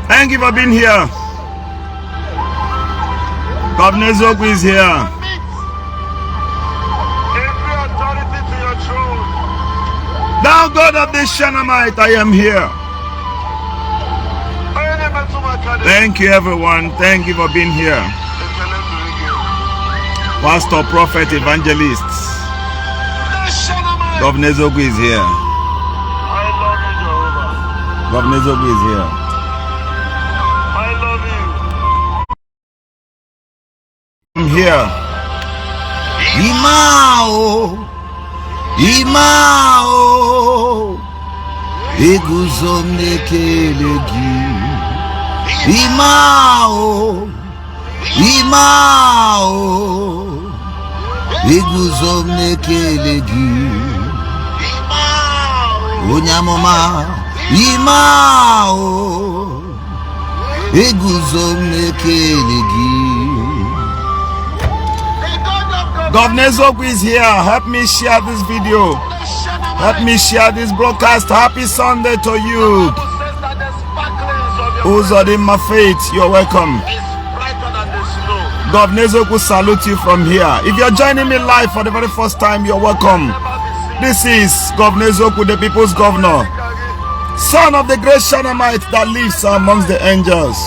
Thank you for being here. Governor Zoku is here. Every authority to your throne. Thou God of the Shanamite, I am here. Thank you, everyone. Thank you for being here. Pastor, prophet, evangelists. Governor Zoku is here. Governor Zoku is here. I love you. I'm here. Imao, Imao, Eguzom nekelegi. Imao, Imao, Eguzom nekelegi. Onyamoma, Imao, Eguzom nekelegi. Governor Zoku is here. Help me share this video. Help me share this broadcast. Happy Sunday to you. Who's in my faith? You're welcome. Governor Zoku salute you from here. If you're joining me live for the very first time, you're welcome. This is Governor Zoku, the people's governor, son of the great Shanamite that lives amongst the angels.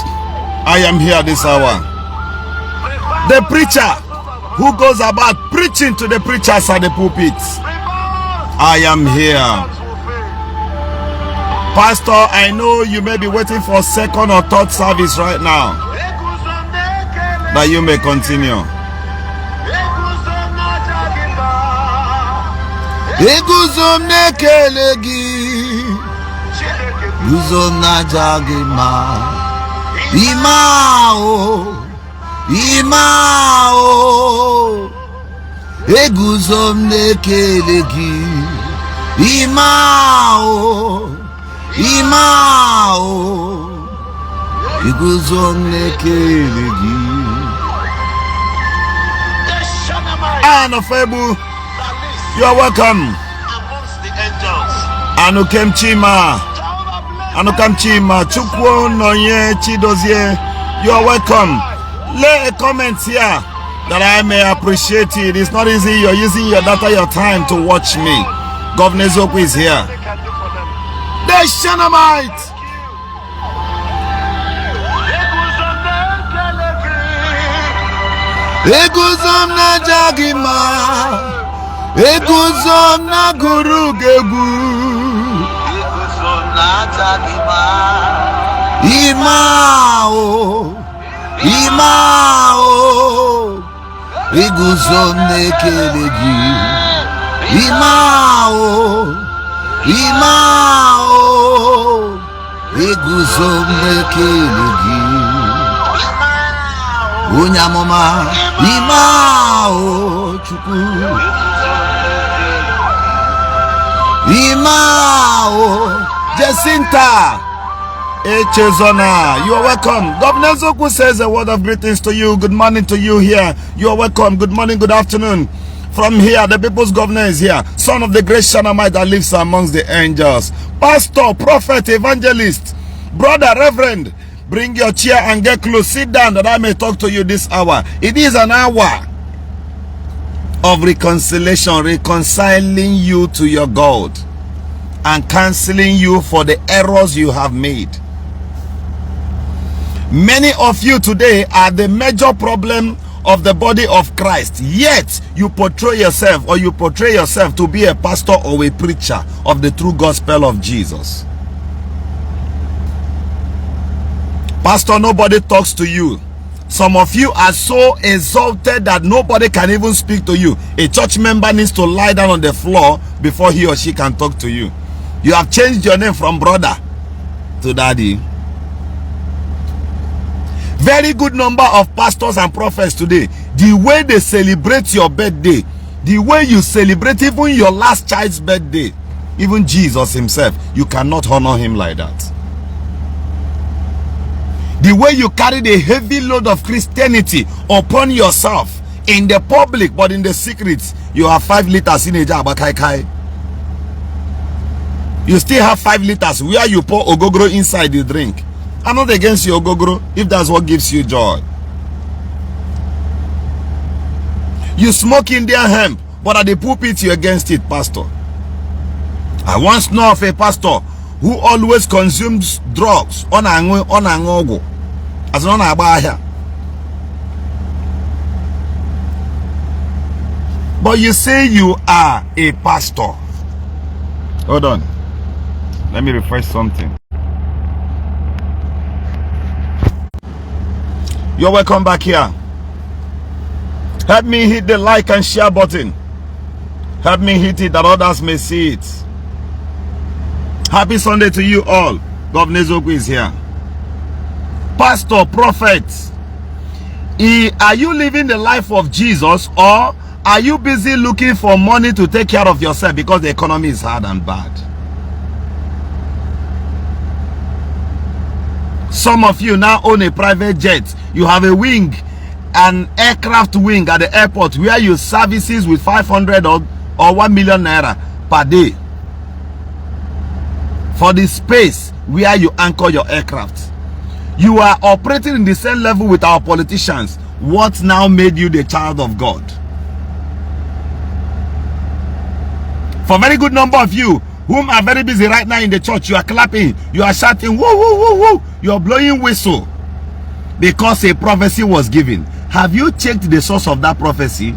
I am here this hour. The preacher who goes about preaching to the preachers at the pulpits. I am here. Pastor, I know you may be waiting for second or third service right now, that you may continue. Eguzom nekelegi, Guzom najagima, Imao, Imao, Eguzom nekelegi, Imao, Imao, Eguzom nekelegi. Anofebu, you are welcome. Amongst the angels. Anukem Chima, Anukam Chima, Chukwo Noye Chidozie, you are welcome. Lay a comment here that I may appreciate it. It's not easy. You're using your data, your time to watch me. Governor Zoku is here. The Shanamite. Eguzom na jagima, Eguzom na guru gebu, Eguzom na jagima, Imao, Imao, Eguzom nekelegi, Imao, Imao, Eguzom nekelegi. Unyamoma, Imao, Chuku, Imao, Jacinta Echezona, you are welcome. Governor Zoku says a word of greetings to you. Good morning to you here. You are welcome. Good morning, good afternoon. From here, the people's governor is here. Son of the great Shanamite that lives amongst the angels. Pastor, prophet, evangelist, brother, reverend. Bring your chair and get close. Sit down that I may talk to you this hour. It is an hour of reconciliation, reconciling you to your God and canceling you for the errors you have made. Many of you today are the major problem of the body of Christ, yet you portray yourself to be a pastor or a preacher of the true gospel of Jesus. Pastor, nobody talks to you. Some of you are so exalted that nobody can even speak to you. A church member needs to lie down on the floor before he or she can talk to you. You have changed your name from brother to daddy. Very good number of pastors and prophets today, the way they celebrate your birthday, the way you celebrate even your last child's birthday, even Jesus himself, you cannot honor him like that. The way you carry the heavy load of Christianity upon yourself in the public, but in the secret, you have 5 liters in a jar bakaikai. You still have 5 liters where you pour ogogoro inside the drink. I'm not against you, Ogogoro, if that's what gives you joy. You smoke Indian hemp, but at the pulpit you're against it, pastor. I once know of a pastor who always consumes drugs on angogo as on abaya. But you say you are a pastor. Hold on. Let me refresh something. You're welcome back here. Help me hit the like and share button. Help me hit it that others may see it. Happy Sunday to you all. Governor Zogu is here. Pastor, prophet, are you living the life of Jesus, or are you busy looking for money to take care of yourself because the economy is hard and bad? Some of you now own a private jet. You have a wing, an aircraft wing at the airport where you services with 500 or 1 million naira per day for the space where you anchor your aircraft. You are operating in the same level with our politicians. What now made you the child of God? For a very good number of you whom are very busy right now in the church, you are clapping, you are shouting, woo, woo, woo, woo. You are blowing whistle because a prophecy was given. Have you checked the source of that prophecy?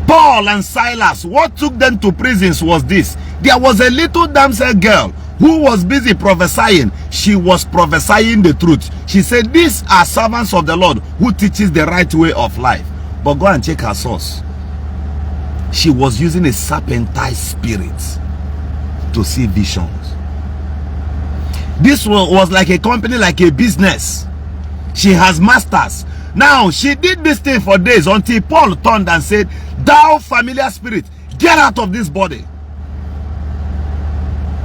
Paul and Silas, what took them to prisons was this. There was a little damsel girl who was busy prophesying. She was prophesying the truth. She said, these are servants of the Lord who teaches the right way of life. But go and check her source. She was using a serpentine spirit to see visions. This was like a company, like a business. She has masters. Now, she did this thing for days until Paul turned and said, thou familiar spirit, get out of this body.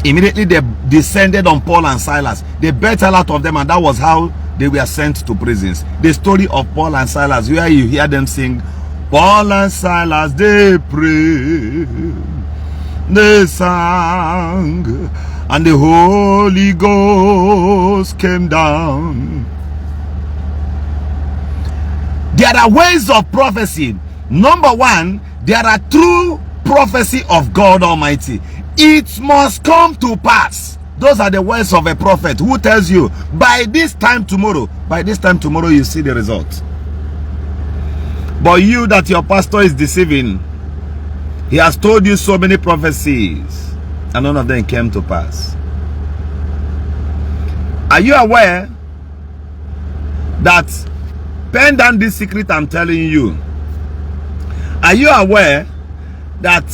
Immediately they descended on Paul and Silas. They beat hell out of them, and that was how they were sent to prisons. The story of Paul and Silas, where you hear them sing, Paul and Silas, they prayed, they sang, and the Holy Ghost came down. There are ways of prophecy. Number one, there are true prophecy of God Almighty. It must come to pass. Those are the words of a prophet who tells you, by this time tomorrow you see the result. But you that your pastor is deceiving, he has told you so many prophecies and none of them came to pass. Are you aware that, pen down this secret I'm telling you, are you aware that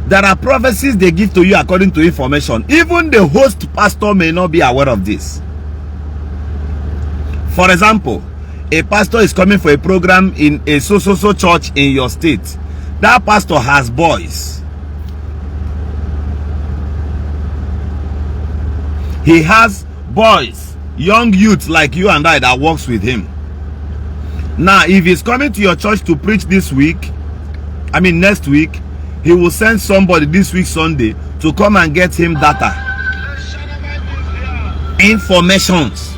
there are prophecies they give to you according to information? Even the host pastor may not be aware of this. For example, a pastor is coming for a program in a so church in your state. That pastor has boys. He has boys, young youths like you and I that works with him. Now, if he's coming to your church to preach this week, next week, he will send somebody this week Sunday to come and get him data, informations.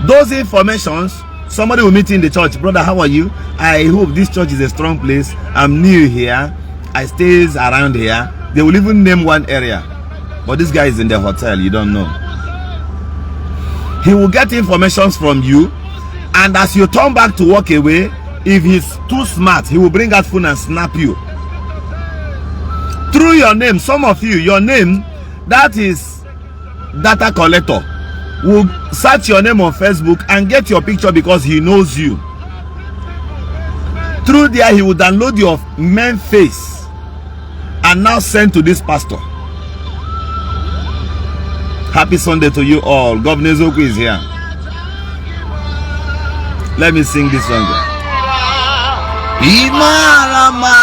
Those informations, somebody will meet in the church. Brother, how are you? I hope this church is a strong place. I'm new here. I stays around here. They will even name one area. But this guy is in the hotel. You don't know. He will get informations from you. And as you turn back to walk away, if he's too smart, he will bring out phone and snap you. Through your name, some of you, your name, that is data collector, will search your name on Facebook and get your picture because he knows you. Through there, he will download your main face and now send to this pastor. Happy Sunday to you all. Governor Zoku is here. Let me sing this song. Imarama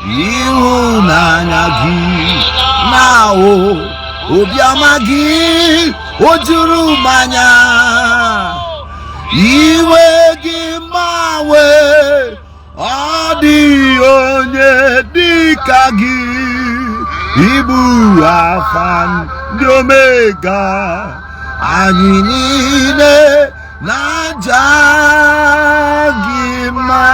ihunanya na obiama gi ojuru manya iwe gi mawe adi onye dika gi ibu afan ndị omega anyị niile na-aja gị mma.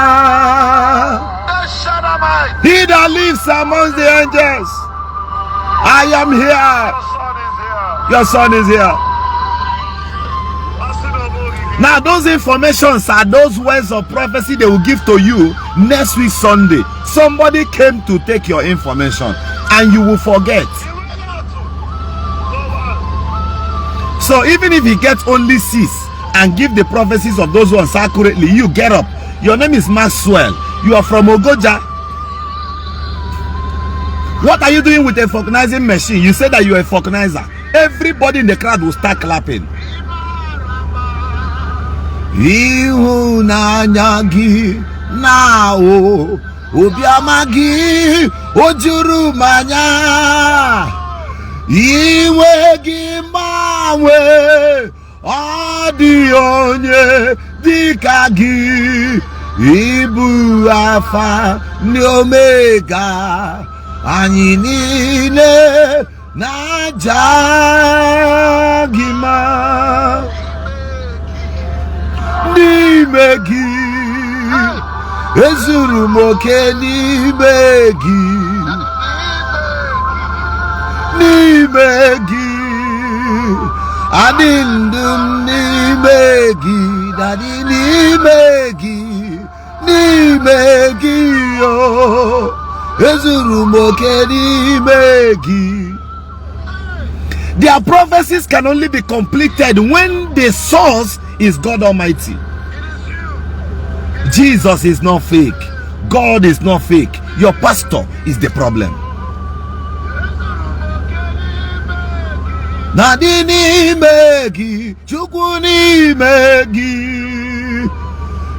He that lives amongst the angels, I am here. Your son is here. Now those informations are those words of prophecy they will give to you next week Sunday. Somebody came to take your information and you will forget. So even if he gets only 6 and give the prophecies of those ones accurately, you get up. Your name is Maxwell. You are from Ogoja. What are you doing with a vulcanizing machine? You said that you are a vulcanizer. Everybody in the crowd will start clapping. Ịhụnanya gị na obiọma gị o juru m anya, iwe gị mgbanwe ọ dị onye dịka gị, ibu afa ndị omega anyị niile na-aja gị mma. N'ime gị ezuru m oke, n'ime gị, n'ime gị adị ndụ m, n'ime gị dadị, n'ime gị, n'ime gị o ezuru m oke, n'ime gị. Their prophecies can only be completed when the source is God Almighty. Jesus is not fake. God is not fake. Your pastor is the problem. Nadi n'ime gị, Chukwu n'ime gị,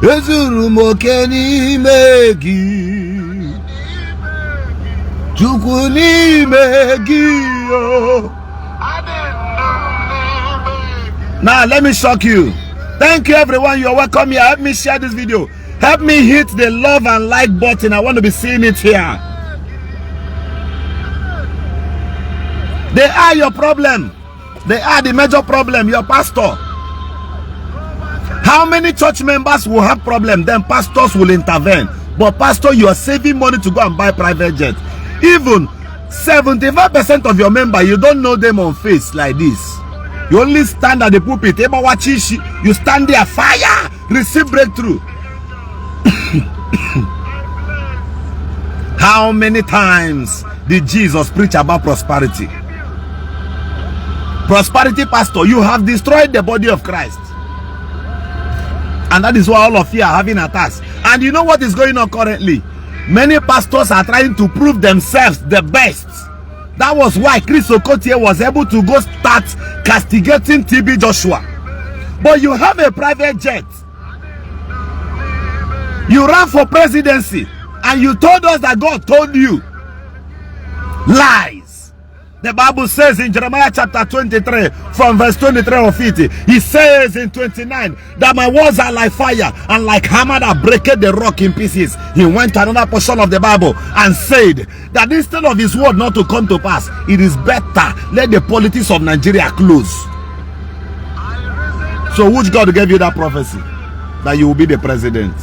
ezuru m oke n'ime gị, Chukwu n'ime gị o. Now let me shock you. Thank you everyone. You are welcome here. Help me share this video. Help me hit the love and like button. I want to be seeing it here. They are your problem. They are the major problem. Your pastor. How many church members will have problem? Then pastors will intervene. But pastor, you are saving money to go and buy private jet. Even 75% of your members, you don't know them on face like this. You only stand at the pulpit. You stand there, fire, receive breakthrough. How many times did Jesus preach about prosperity? Prosperity, pastor, you have destroyed the body of Christ. And that is why all of you are having attacks. And you know what is going on currently? Many pastors are trying to prove themselves the best. That was why Chris Okotie was able to go start castigating TB Joshua. But you have a private jet. You ran for presidency and you told us that God told you. Lies. The Bible says in Jeremiah chapter 23 from verse 23 of it, he says in 29 that my words are like fire and like hammer that breaketh the rock in pieces. He went to another portion of the Bible and said that instead of his word not to come to pass, it is better let the politics of Nigeria close. So which God gave you that prophecy that you will be the president?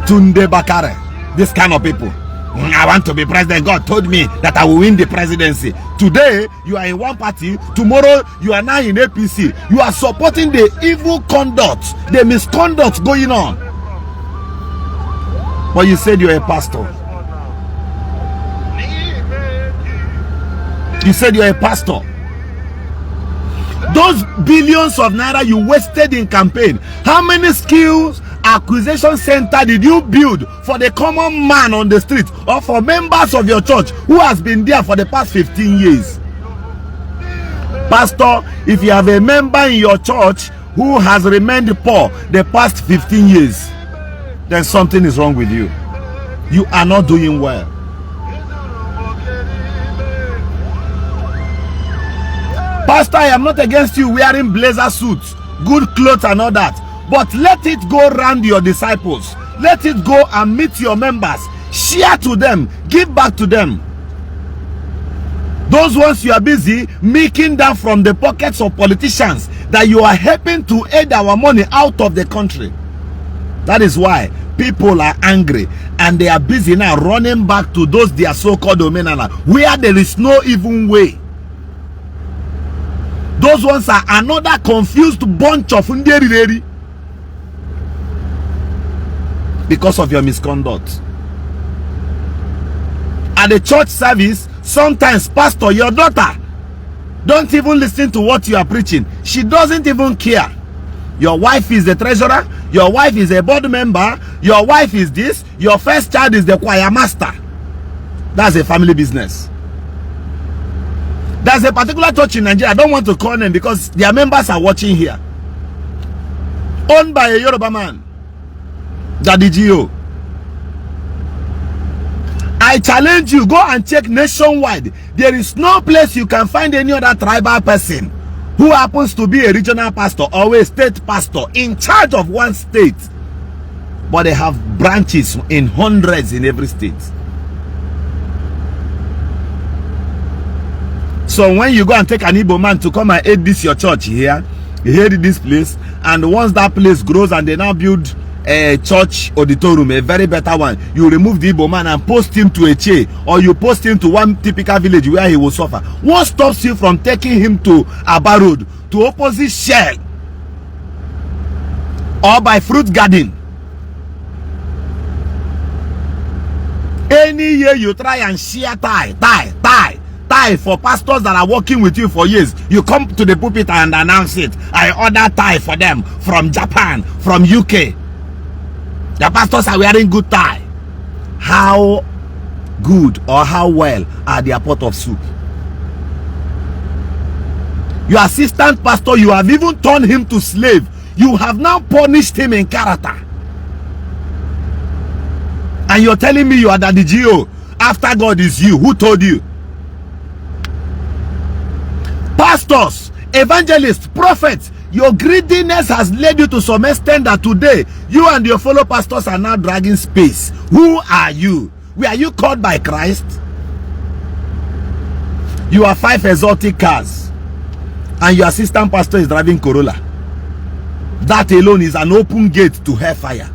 Tunde Bakare, this kind of people. I want to be president. God told me that I will win the presidency. Today you are in one party, tomorrow you are now in APC. You are supporting the evil conduct, the misconduct going on. But you said you're a pastor. You said you're a pastor. Those billions of naira you wasted in campaign, how many skills acquisition center did you build for the common man on the street or for members of your church who has been there for the past 15 years? Pastor, if you have a member in your church who has remained poor the past 15 years, then something is wrong with you. You are not doing well. Pastor, I am not against you wearing blazer suits, good clothes and all that. But let it go around your disciples. Let it go and meet your members. Share to them. Give back to them. Those ones you are busy making that from the pockets of politicians that you are helping to aid our money out of the country. That is why people are angry and they are busy now running back to those their so-called Omenala, where there is no even way. Those ones are another confused bunch of Ndi because of your misconduct. At the church service, sometimes, pastor, your daughter don't even listen to what you are preaching. She doesn't even care. Your wife is the treasurer, your wife is a board member, your wife is this, your first child is the choir master. That's a family business. There's a particular church in Nigeria, I don't want to call them because their members are watching here, owned by a Yoruba man, Daddy Gio. I challenge you, go and check nationwide. There is no place you can find any other tribal person who happens to be a regional pastor or a state pastor in charge of one state, but they have branches in hundreds in every state. So when you go and take an Igbo man to come and aid this your church here, you aid this place, and once that place grows and they now build a church auditorium, a very better one, you remove the Igbo man and post him to a chair, or you post him to one typical village where he will suffer. What stops you from taking him to Aba Road, to opposite Shell, or by Fruit Garden? Any year you try and share tie for pastors that are working with you for years, you come to the pulpit and announce it. I order tie for them from Japan, from UK. The pastors are wearing good tie. How good or how well are their pot of soup? Your assistant pastor, you have even turned him to slave. You have now punished him in character. And you're telling me you are Daddy Gio after God is you. Who told you? Pastors, evangelists, prophets, your greediness has led you to some extent that today you and your fellow pastors are now dragging space. Who are you? Were you called by Christ? You are 5 exotic cars and your assistant pastor is driving Corolla. That alone is an open gate to hellfire.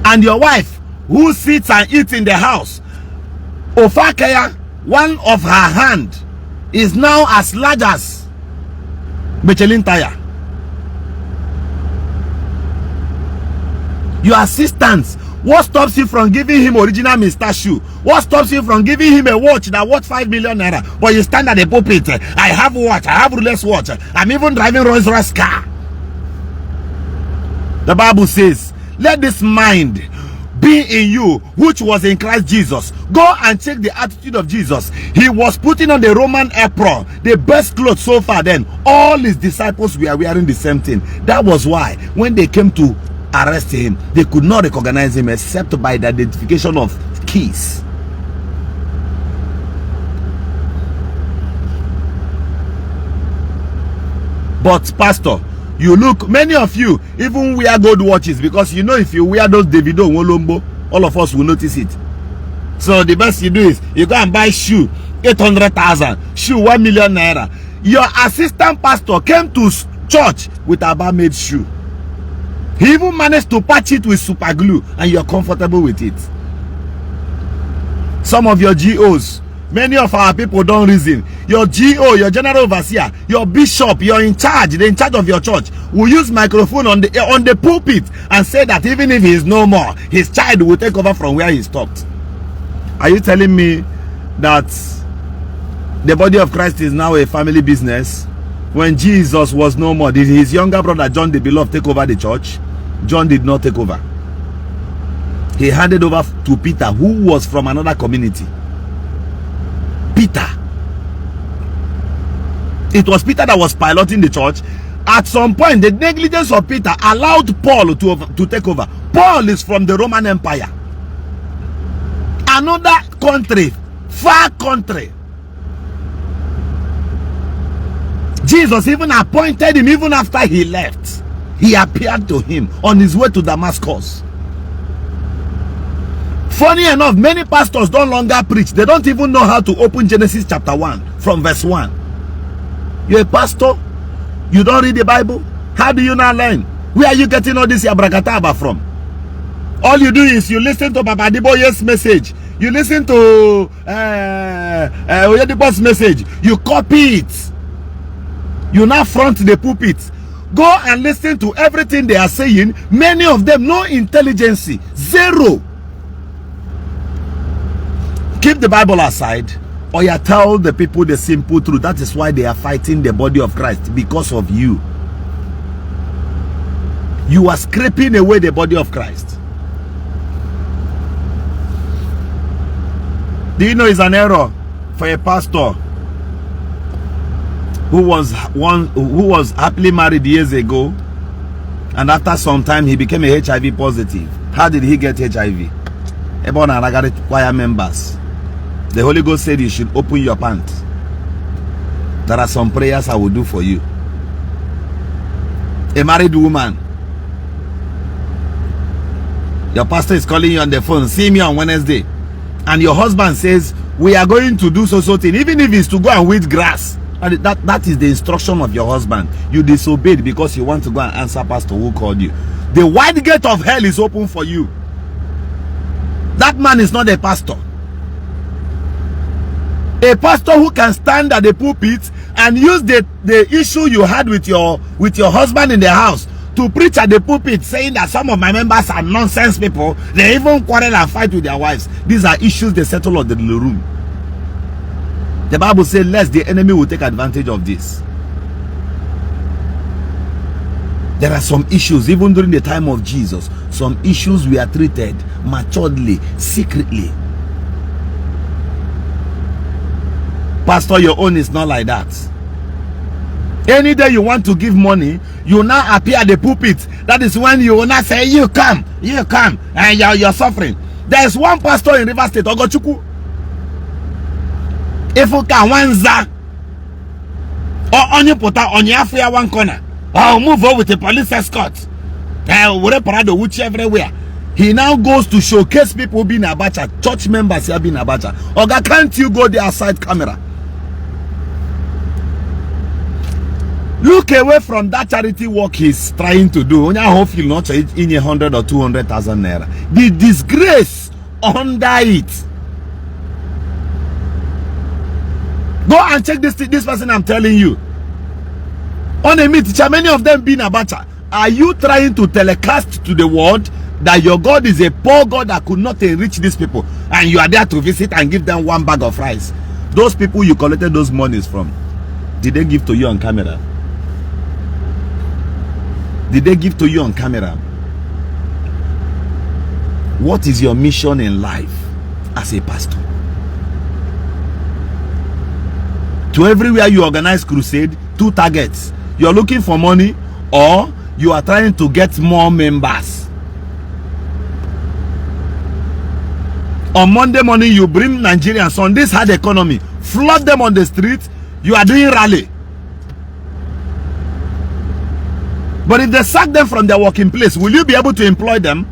And your wife, who sits and eats in the house, Ofakaya, one of her hand is now as large as Michelin tire. Your assistants, what stops you from giving him original Mr. Shoe? What stops you from giving him a watch that worth 5 million naira? But you stand at the pulpit. I have watch, I have Rolex watch, I'm even driving Rolls Royce car. The Bible says, let this mind be in you which was in Christ Jesus. Go and check the attitude of Jesus. He was putting on the Roman apron, the best clothes so far. Then all his disciples were wearing the same thing. That was why when they came to arrest him, they could not recognize him except by the identification of keys. But pastor, you look, many of you even wear gold watches because you know if you wear those Davido Wolombo, all of us will notice it. So the best you do is you go and buy shoe 800,000, shoe 1 million naira. Your assistant pastor came to church with a bar-made shoe. He even managed to patch it with super glue and you're comfortable with it. Some of your GOs, many of our people don't reason. Your GO, your general overseer, your bishop, you're in charge, they're in charge of your church, will use microphone on the pulpit and say that even if he is no more, his child will take over from where he stopped. Are you telling me that the body of Christ is now a family business? When Jesus was no more, did his younger brother John the Beloved take over the church? John did not take over. He handed over to Peter, who was from another community. Peter. It was Peter that was piloting the church. At some point, the negligence of Peter allowed Paul to take over. Paul is from the Roman Empire. Another country, far country. Jesus even appointed him even after he left. He appeared to him on his way to Damascus. Funny enough, many pastors don't longer preach. They don't even know how to open Genesis chapter 1 from verse 1. You're a pastor, you don't read the Bible. How do you not learn? Where are you getting all this abracadabra from? All you do is you listen to Baba Adiboye's message. You listen to Oyedibo's message. You copy it. You now front the pulpit. Go and listen to everything they are saying. Many of them, no intelligence. Zero. Keep the Bible aside, or you tell the people the simple truth. That is why they are fighting the body of Christ, because of you. You are scraping away the body of Christ. Do you know it's an error for a pastor who was happily married years ago, and after some time he became a HIV positive? How did he get HIV? Ebon and Ragari choir members. The Holy Ghost said you should open your pants. There are some prayers I will do for you. A married woman, your pastor is calling you on the phone, see me on Wednesday, and your husband says we are going to do so thing, even if it's to go and weed grass. And that is the instruction of your husband. You disobeyed because you want to go and answer pastor who called you. The wide gate of hell is open for you. That man is not a pastor. A pastor who can stand at the pulpit and use the issue you had with your husband in the house to preach at the pulpit, saying that some of my members are nonsense people. They even quarrel and fight with their wives. These are issues they settle in the room. The Bible says, lest the enemy will take advantage of this. There are some issues, even during the time of Jesus, some issues we are treated maturely, secretly. Pastor, your own is not like that. Any day you want to give money, you now appear at the pulpit. That is when you will not say, you come, and you're suffering. There is one pastor in River State, Ogochukwu. If you can wanza, or on your pota, on your affair one corner, or move over with a police escort, which everywhere. He now goes to showcase people being Abacha, church members here being Abacha. Oga, can't you go there outside camera? Look away from that charity work he's trying to do. Only hope you'll not in 100 or 200,000 naira. The disgrace under it. Go and check this person I'm telling you. On a meet teacher, many of them being Abacha. Are you trying to telecast to the world that your God is a poor God that could not enrich these people, and you are there to visit and give them one bag of rice? Those people you collected those monies from, did they give to you on camera? Did they give to you on camera? What is your mission in life as a pastor? To everywhere you organize crusade, two targets. You're looking for money, or you are trying to get more members. On Monday morning, you bring Nigerians on this hard economy, flood them on the street. You are doing rally. But if they sack them from their working place, will you be able to employ them?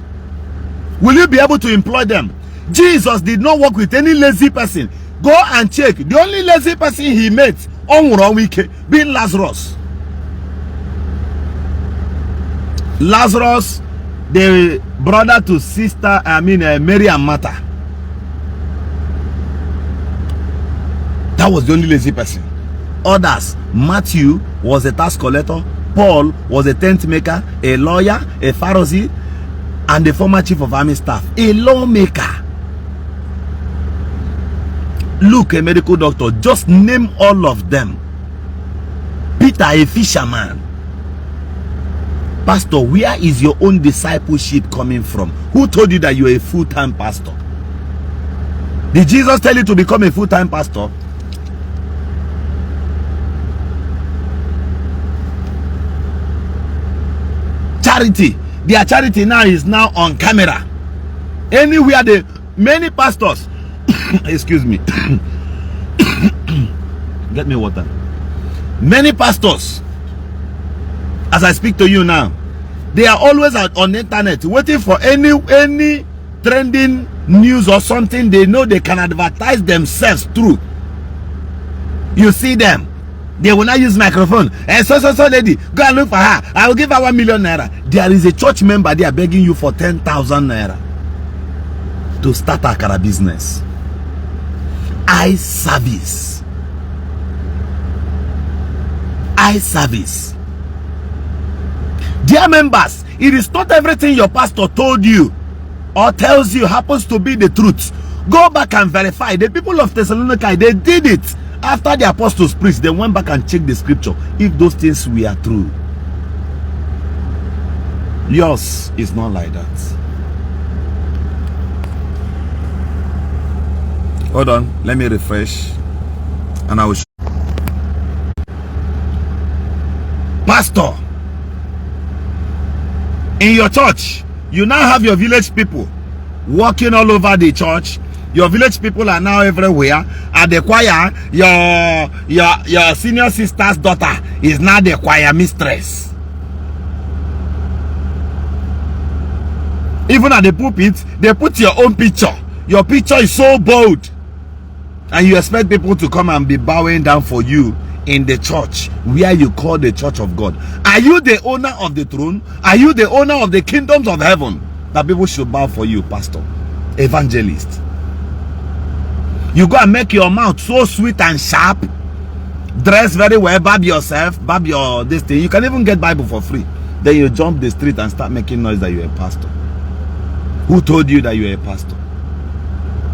Will you be able to employ them? Jesus did not work with any lazy person. Go and check. The only lazy person he met on week being Lazarus. Lazarus, the brother to sister, Mary and Martha. That was the only lazy person. Others, Matthew was a tax collector, Paul was a tent maker, a lawyer, a Pharisee, and the former chief of army staff, a lawmaker. Luke, a medical doctor. Just name all of them. Peter, a fisherman. Pastor, where is your own discipleship coming from? Who told you that you are a full-time pastor? Did Jesus tell you to become a full-time pastor? Charity. Their charity now is now on camera. Anywhere many pastors excuse me. Get me water. Many pastors, as I speak to you now, they are always on the internet waiting for any trending news or something they know they can advertise themselves through. You see them, they will not use microphone. And so lady, go and look for her. I will give her 1 million naira. There is a church member they are begging you for 10,000 naira to start a car business. Eye service. Eye service. Dear members, it is not everything your pastor told you or tells you happens to be the truth. Go back and verify. The people of Thessalonica, they did it. After the apostles preached, they went back and checked the scripture if those things were true. Yours is not like that. Hold on, let me refresh and I will show. Pastor, in your church, you now have your village people walking all over the church. Your village people are now everywhere. At the choir, your senior sister's daughter is now the choir mistress. Even at the pulpit, they put your own picture. Your picture is so bold. And you expect people to come and be bowing down for you in the church where you call the church of God. Are you the owner of the throne? Are you the owner of the kingdoms of heaven that people should bow for you, pastor, evangelist? You go and make your mouth so sweet and sharp, dress very well, barb yourself, barb your this thing. You can even get Bible for free. Then you jump the street and start making noise that you're a pastor. Who told you that you're a pastor?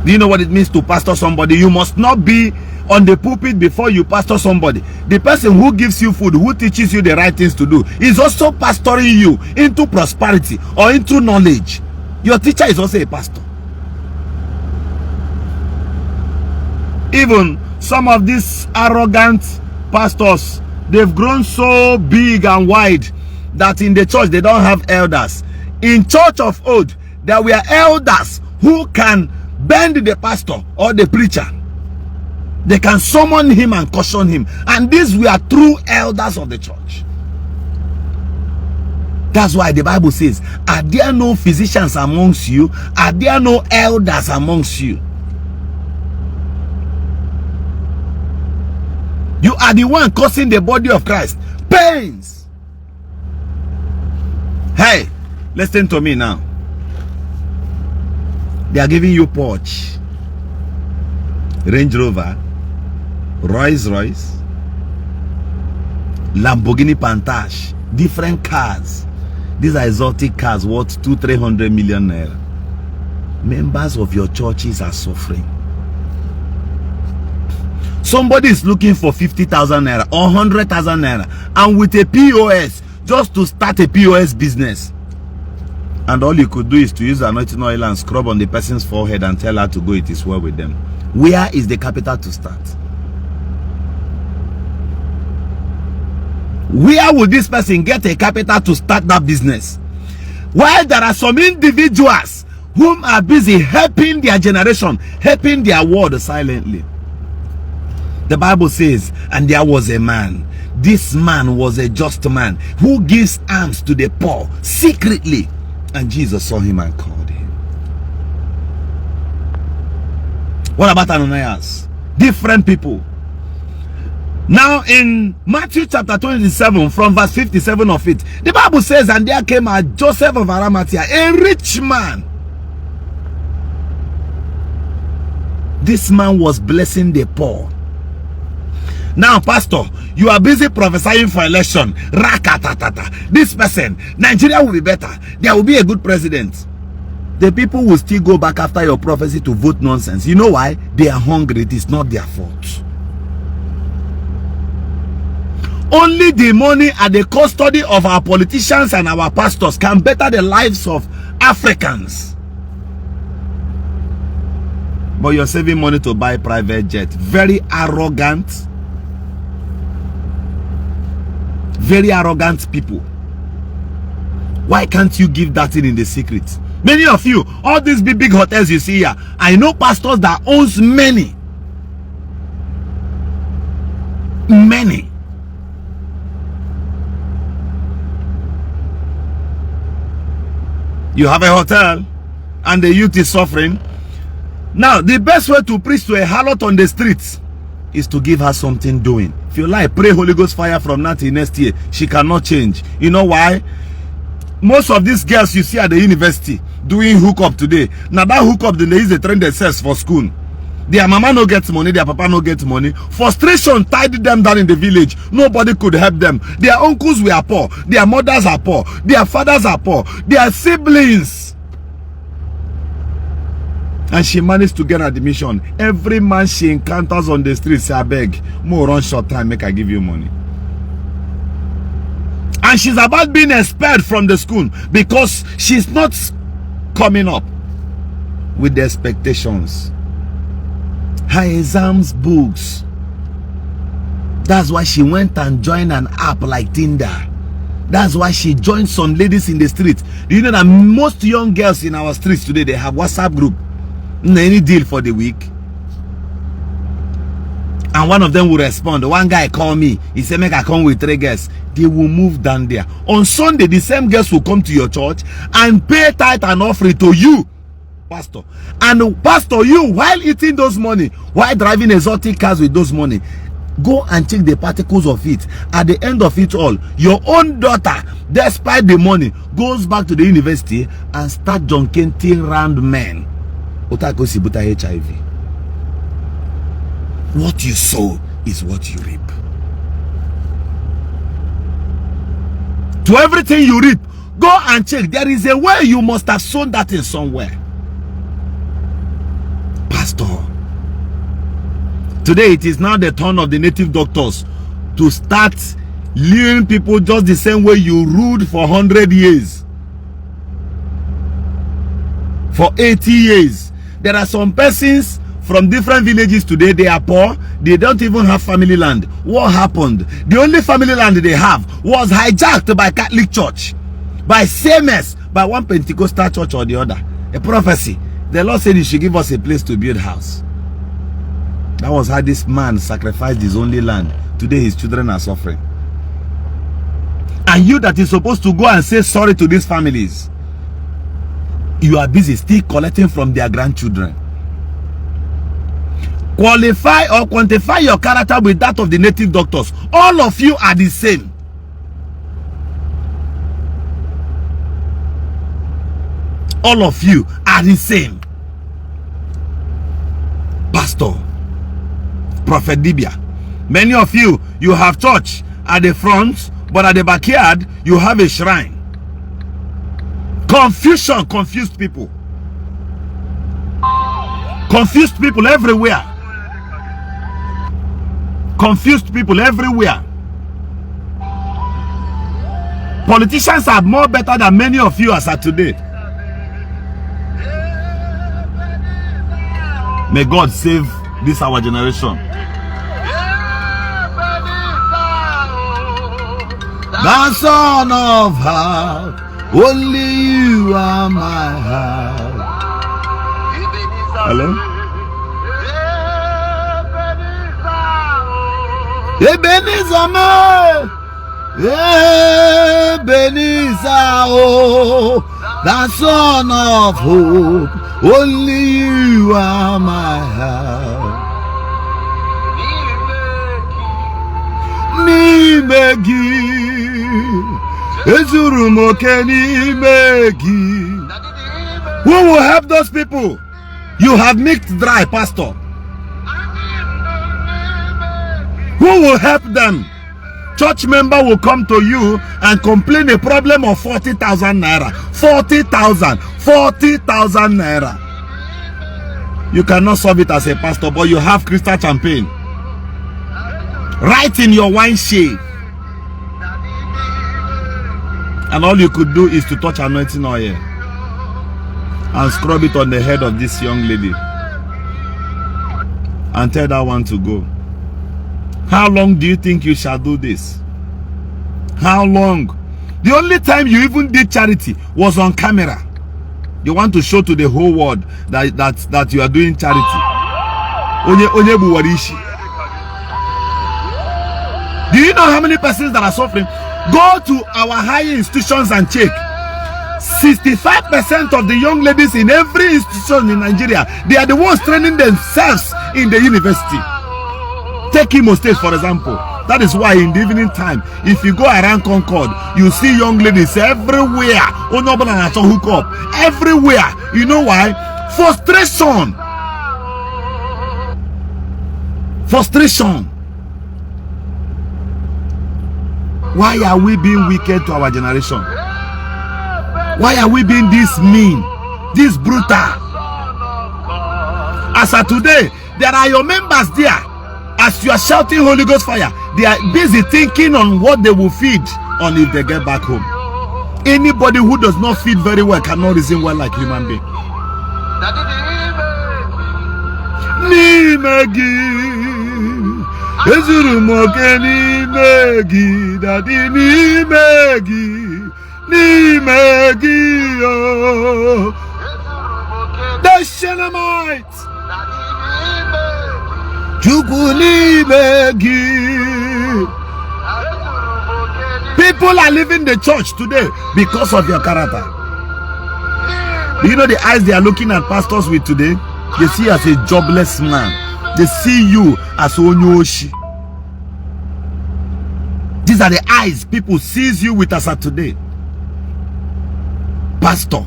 Do you know what it means to pastor somebody? You must not be on the pulpit before you pastor somebody. The person who gives you food, who teaches you the right things to do, is also pastoring you into prosperity or into knowledge. Your teacher is also a pastor. Even some of these arrogant pastors, they've grown so big and wide that in the church they don't have elders. In church of old, there were elders who can bend the pastor or the preacher. They can summon him and caution him. And these were true elders of the church. That's why the Bible says, are there no physicians amongst you? Are there no elders amongst you? You are the one causing the body of Christ pains. Hey, listen to me now. They are giving you Porsche, Range Rover, Rolls Royce, Lamborghini Pantage, different cars. These are exotic cars worth 200-300 million naira. Members of your churches are suffering. Somebody is looking for 50,000 naira or 100,000 naira and with a POS, just to start a POS business. And all you could do is to use anointing oil and scrub on the person's forehead and tell her to go, it is well with them. Where is the capital to start? Where would this person get a capital to start that business? While there are some individuals whom are busy helping their generation, helping their world silently. The Bible says, and there was a man. This man was a just man who gives alms to the poor secretly. And Jesus saw him and called him. What about Ananias? Different people. Now in Matthew chapter 27 from verse 57 of it, the Bible says, and there came a Joseph of Arimathea, a rich man. This man was blessing the poor. Now, pastor, you are busy prophesying for election. Rakatatata. This person, Nigeria will be better. There will be a good president. The people will still go back after your prophecy to vote nonsense. You know why? They are hungry. It is not their fault. Only the money at the custody of our politicians and our pastors can better the lives of Africans. But you're saving money to buy private jet. Very arrogant. Very arrogant people. Why can't you give that in the secret? Many of you, all these big hotels you see here, I know pastors that owns many. Many. You have a hotel and the youth is suffering. Now, the best way to preach to a harlot on the streets is to give her something doing. If you like, pray Holy Ghost fire from now till next year. She cannot change. You know why? Most of these girls you see at the university doing hookup today. Now that hookup, then there is a trend that says for school. Their mama no gets money, their papa no gets money. Frustration tied them down in the village. Nobody could help them. Their uncles were poor. Their mothers are poor. Their fathers are poor. Their siblings. And she managed to get admission. Every man she encounters on the street say, I beg, more run short time, make I give you money. And she's about being expelled from the school because she's not coming up with the expectations. Her exams books. That's why she went and joined an app like Tinder. That's why she joined some ladies in the street. Do you know that most young girls in our streets today, they have WhatsApp group? Any deal for the week? And one of them will respond. One guy called me. He said, make I come with 3 girls. They will move down there. On Sunday, the same girls will come to your church and pay tithe and offering to you, pastor. And pastor, you, while eating those money, while driving exotic cars with those money, go and check the particles of it. At the end of it all, your own daughter, despite the money, goes back to the university and start junketing round men. HIV. What you sow is what you reap. To everything you reap, go and check. There is a way you must have sown that in somewhere. Pastor, today it is now the turn of the native doctors to start luring people just the same way you ruled for 100 years. For 80 years. There are some persons from different villages today, they are poor, they don't even have family land. What happened? The only family land they have was hijacked by Catholic Church, by CMS, by one Pentecostal church or the other. A prophecy. The Lord said he should give us a place to build house. That was how this man sacrificed his only land. Today his children are suffering. And you that is supposed to go and say sorry to these families, you are busy still collecting from their grandchildren. Qualify or quantify your character with that of the native doctors. All of you are the same. All of you are the same. Pastor, Prophet Dibia, many of you, you have church at the front, but at the backyard, you have a shrine. Confusion, confused people. Confused people everywhere. Confused people everywhere. Politicians are more better than many of you as of today. May God save this our generation. The son of heart, only you are my heart. Hello? Ebenezer, Ebenezer, oh, the son of hope, only you are my heart. Nimegi, Ezurumoke Nimegi. Who will help those people? You have mixed dry, pastor. Who will help them? Church member will come to you and complain a problem of 40,000 naira. 40,000 naira. You cannot solve it as a pastor, but you have crystal champagne right in your wine shade. And all you could do is to touch anointing oil and scrub it on the head of this young lady and tell that one to go. How long do you think you shall do this? How long? The only time you even did charity was on camera. You want to show to the whole world that you are doing charity. Ishi. Do you know how many persons that are suffering? Go to our higher institutions and check. 65% of the young ladies in every institution in Nigeria, they are the ones training themselves in the university. Take Imo State, for example. That is why in the evening time, if you go around Concord, you see young ladies everywhere. Hook up everywhere. You know why? Frustration. Frustration. Why are we being wicked to our generation? Why are we being this mean, this brutal? As of today, there are your members there. As you are shouting Holy Ghost fire, they are busy thinking on what they will feed on if they get back home. Anybody who does not feed very well cannot reason well like human being. Ni megi, ezuru moke ni megi, daddy ni megi, oh. The Shanamites. People are leaving the church today because of your character. Do you know the eyes they are looking at pastors with today? They see you as a jobless man. They see you as Onyoshi. These are the eyes people sees you with as of today. Pastor.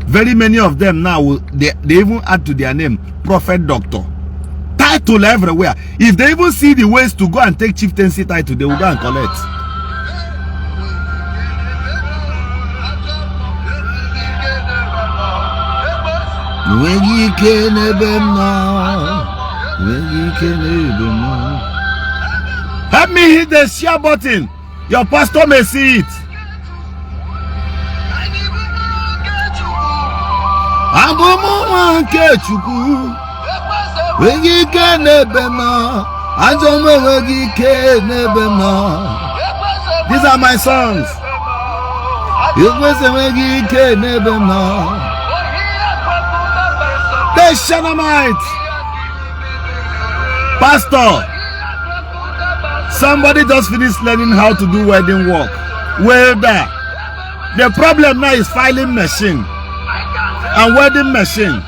Very many of them now, they even add to their name, prophet, doctor. Title everywhere. If they even see the ways to go and take chieftaincy title, they will go and collect. Help me hit the share button. Your pastor may see it. These are my songs. The Shanamites. Pastor, somebody just finished learning how to do wedding work. Welder. The problem now is filing machine and wedding machine.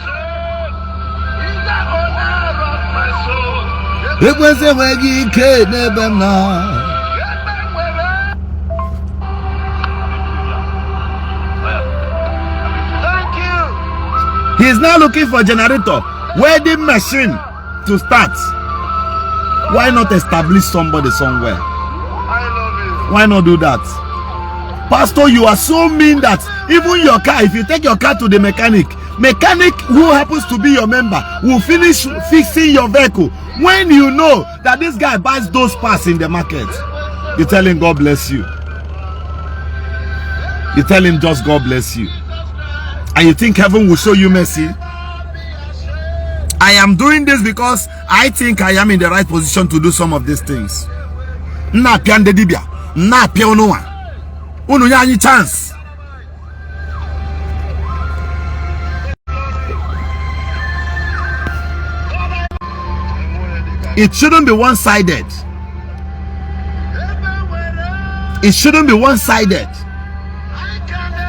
He's now looking for a generator, wedding machine to start. Why not establish somebody somewhere? Why not do that? Pastor, you are so mean that even your car, if you take your car to the mechanic who happens to be your member will finish fixing your vehicle. When you know that this guy buys those parts in the market, you tell him God bless you. You tell him just God bless you. And you think heaven will show you mercy? I am doing this because I think I am in the right position to do some of these things. Na piande dibia, na pia onoa. Unu ya any chance. It shouldn't be one-sided. It shouldn't be one-sided.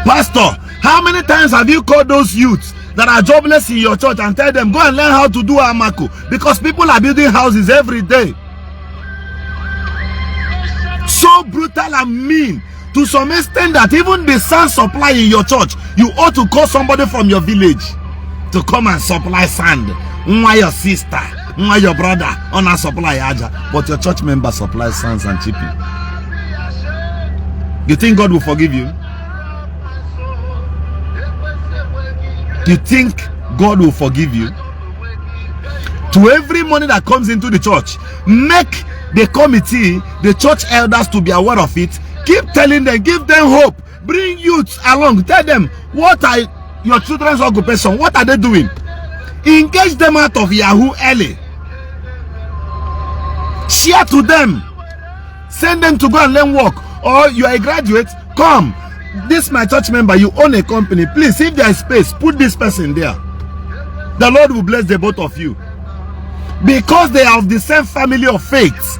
Pastor, how many times have you called those youths that are jobless in your church and tell them, go and learn how to do amako? Because people are building houses every day. So brutal and mean to some extent that even the sand supply in your church, you ought to call somebody from your village to come and supply sand. Why your sister, why your brother on a supply aja, but your church member supplies sands and chipping. You think God will forgive you? You think God will forgive you? To every money that comes into the church, make the committee, the church elders to be aware of it. Keep telling them, give them hope. Bring youths along. Tell them, what are your children's occupation? What are they doing? Engage them out of Yahoo early. Share to them. Send them to go and learn work. Or you are a graduate, come. This my church member, you own a company. Please, if there is space, put this person there. The Lord will bless the both of you. Because they are of the same family of faith,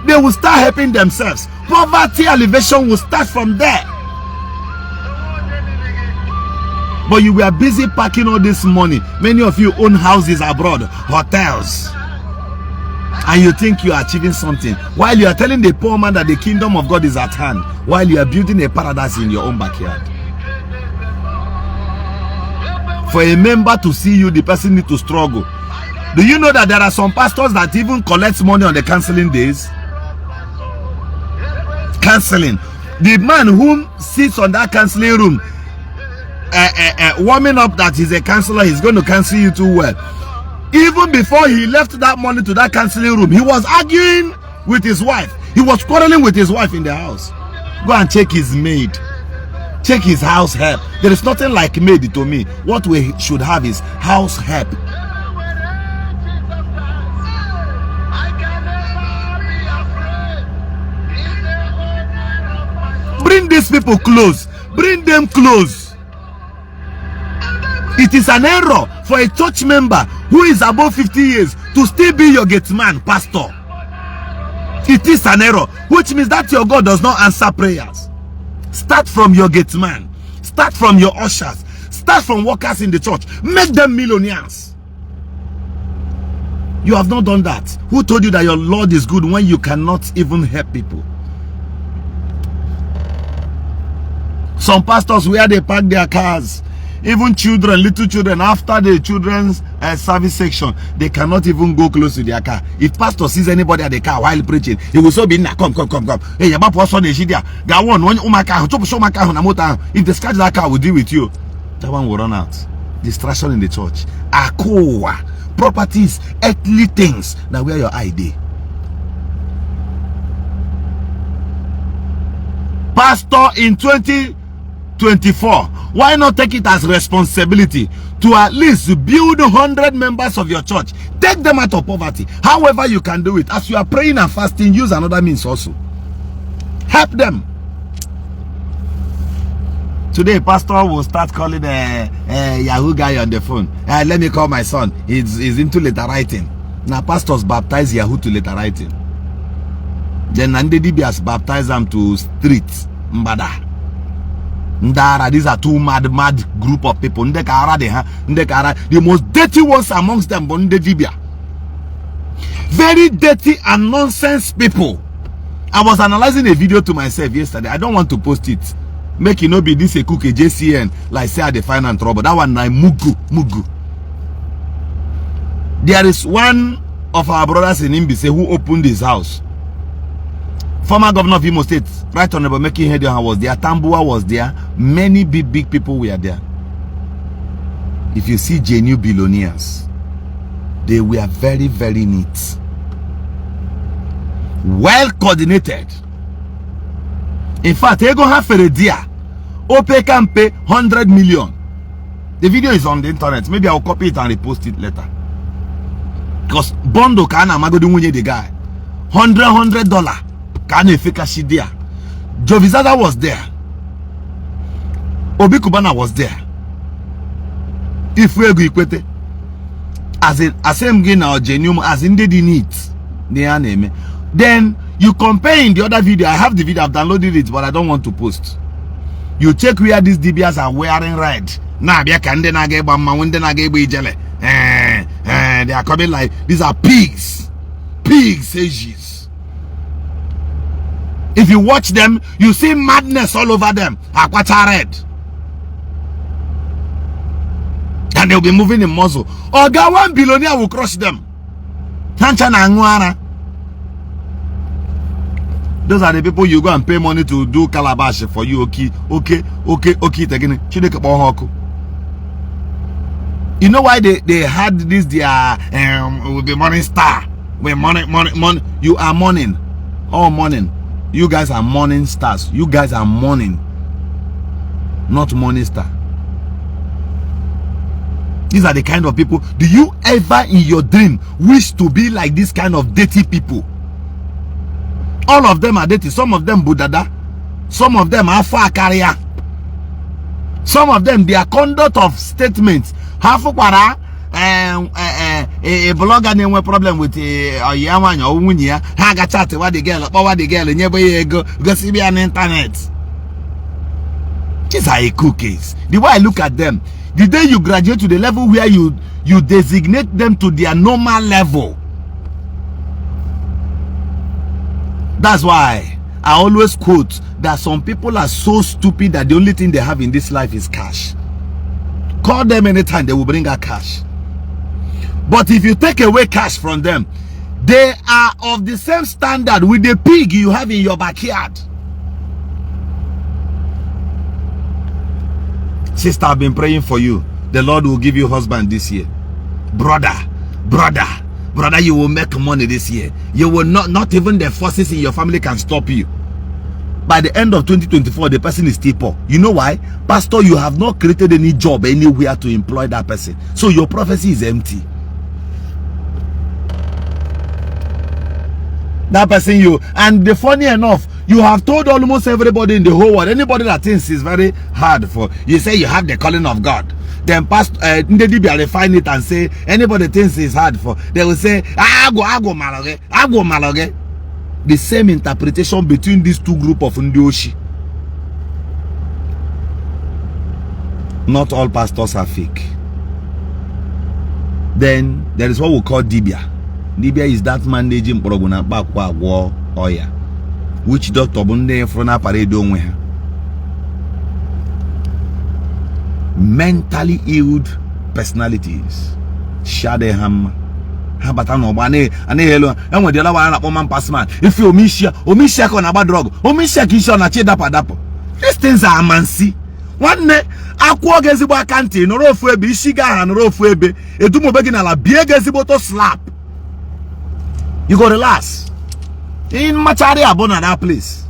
they will start helping themselves. Poverty alleviation will start from there. But you were busy packing all this money. Many of you own houses abroad, hotels. And you think you are achieving something. While you are telling the poor man that the kingdom of God is at hand. While you are building a paradise in your own backyard. For a member to see you, the person needs to struggle. Do you know that there are some pastors that even collect money on the counseling days? Counseling. The man who sits on that counseling room warming up that he's a counselor, he's going to counsel you too well. Even before he left that money to that counseling room, he was arguing with his wife. He was quarreling with his wife in the house. Go and check his maid. Check his house help. There is nothing like maid to me. What we should have is house help. Bring these people close. Bring them close. It is an error for a church member who is above 50 years to still be your gate man, pastor. It is an error, which means that your God does not answer prayers. Start from your gate man. Start from your ushers. Start from workers in the church. Make them millionaires. You have not done that. Who told you that your Lord is good when you cannot even help people? Some pastors, where they park their cars, even children, little children, after the children's service section, they cannot even go close to their car. If pastor sees anybody at the car while preaching, he will so be na come. Hey, your papa son is there. Go on, when if they scratch that car, will deal with you. That one will run out. Distraction in the church. Akowa, properties, earthly things. Now where your ID? Pastor in 2024, why not take it as responsibility to at least build 100 members of your church? Take them out of poverty. However you can do it. As you are praying and fasting, use another means also. Help them. Today, pastor will start calling a Yahoo guy on the phone. Let me call my son. He's into letter writing. Now, pastors baptize Yahoo to letter writing. Then Ndi Igbo has baptized them to streets. Mbada. Ndara, these are two mad group of people. The most dirty ones amongst them, Ndi Igbo. Very dirty and nonsense people. I was analyzing a video to myself yesterday. I don't want to post it. Make it not be this a cookie JCN like say they find and trouble. That one like mugu. There is one of our brothers in Imbise who opened his house. Former governor of Imo State, Right Honorable Meki Hedion was there, Tambua was there, many big people were there. If you see genuine billionaires, they were very, very neat. Well coordinated. In fact, they go have a deal. OPE can pay 100 million. The video is on the internet. Maybe I'll copy it and repost it later. Because Bondo kana magodi munye the guy. $100. Kana fake shidia. Jovizada was there. Obi Kubana was there. If we go equate, as in same gain or genuine as in they need their name. Then you compare in the other video. I have the video, I've downloaded it, but I don't want to post. You check where these DBS are wearing red. They are coming like these are pigs. Pigs, ages. If you watch them, you see madness all over them. Aquata red. And they'll be moving in muzzle. Or one billionaire will crush them. Those are the people you go and pay money to do calabash for you. Okay. You know why they had this? Will be morning star. We're morning. You are morning. All morning. You guys are morning stars. You guys are morning. Not morning star. These are the kind of people. Do you ever in your dream wish to be like this kind of dirty people? All of them are dirty. Some of them budada. Some of them are far carrier. Some of them, their conduct of statements. Half of a blogger name problem with a yaman or wunya. Haga chat what the girl, and never go see me on the internet. These are cookies. The way I look at them, The day you graduate to the level where you designate them to their normal level. That's why I always quote that some people are so stupid that the only thing they have in this life is cash. Call them anytime, they will bring out cash. But if you take away cash from them, they are of the same standard with the pig you have in your backyard. Sister, I've been praying for you. The Lord will give you husband this year. Brother, you will make money this year. You will not even the forces in your family can stop you. By the end of 2024, the person is still poor. You know why? Pastor, you have not created any job anywhere to employ that person. So your prophecy is empty. That person and the funny enough, you have told almost everybody in the whole world, anybody that thinks it's very hard for, you say you have the calling of God. Then Pastor Ndi Igbo refine it and say anybody thinks it's hard for, they will say agwu maloge. The same interpretation between these two groups of Ndi. Not all pastors are fake. Then there is what we call Dibia. Dibia is that managing proguna bakwa war oya, which doctor bunde frona parade onwe ha. Mentally ill personalities. Shadeham. Habata no bane ane hello enwe de la wa na man pass man. If you omisia ko na bad drug. Omisia ki sho na che dapo. These things are amansi. One ne akwo gezigbo akanti no rofu ebe Ishi ga ha no rofu ebe edumo begi na la bie gezigbo to slap. You go relax. In Machari Abona that place.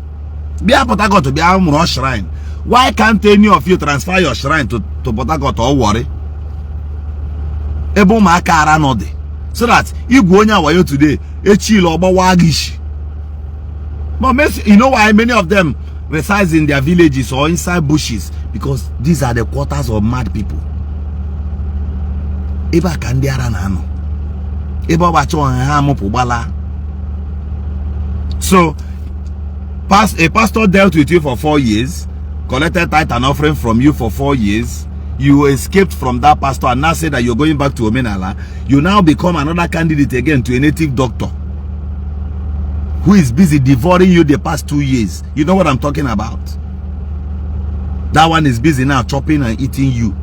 Be a Port Harcourt to be a shrine. Why can't any of you transfer your shrine to Port Harcourt or worry? Ebo makara no de. So that you go on your today, a chill or wagish. But you know why many of them reside in their villages or inside bushes? Because these are the quarters of mad people. Eba kandiara nano. So, a pastor dealt with you for 4 years, collected tithe and offering from you for 4 years. You escaped from that pastor and now say that you're going back to Omenala. You now become another candidate again to a native doctor who is busy devouring you the past 2 years. You know what I'm talking about? That one is busy now chopping and eating you.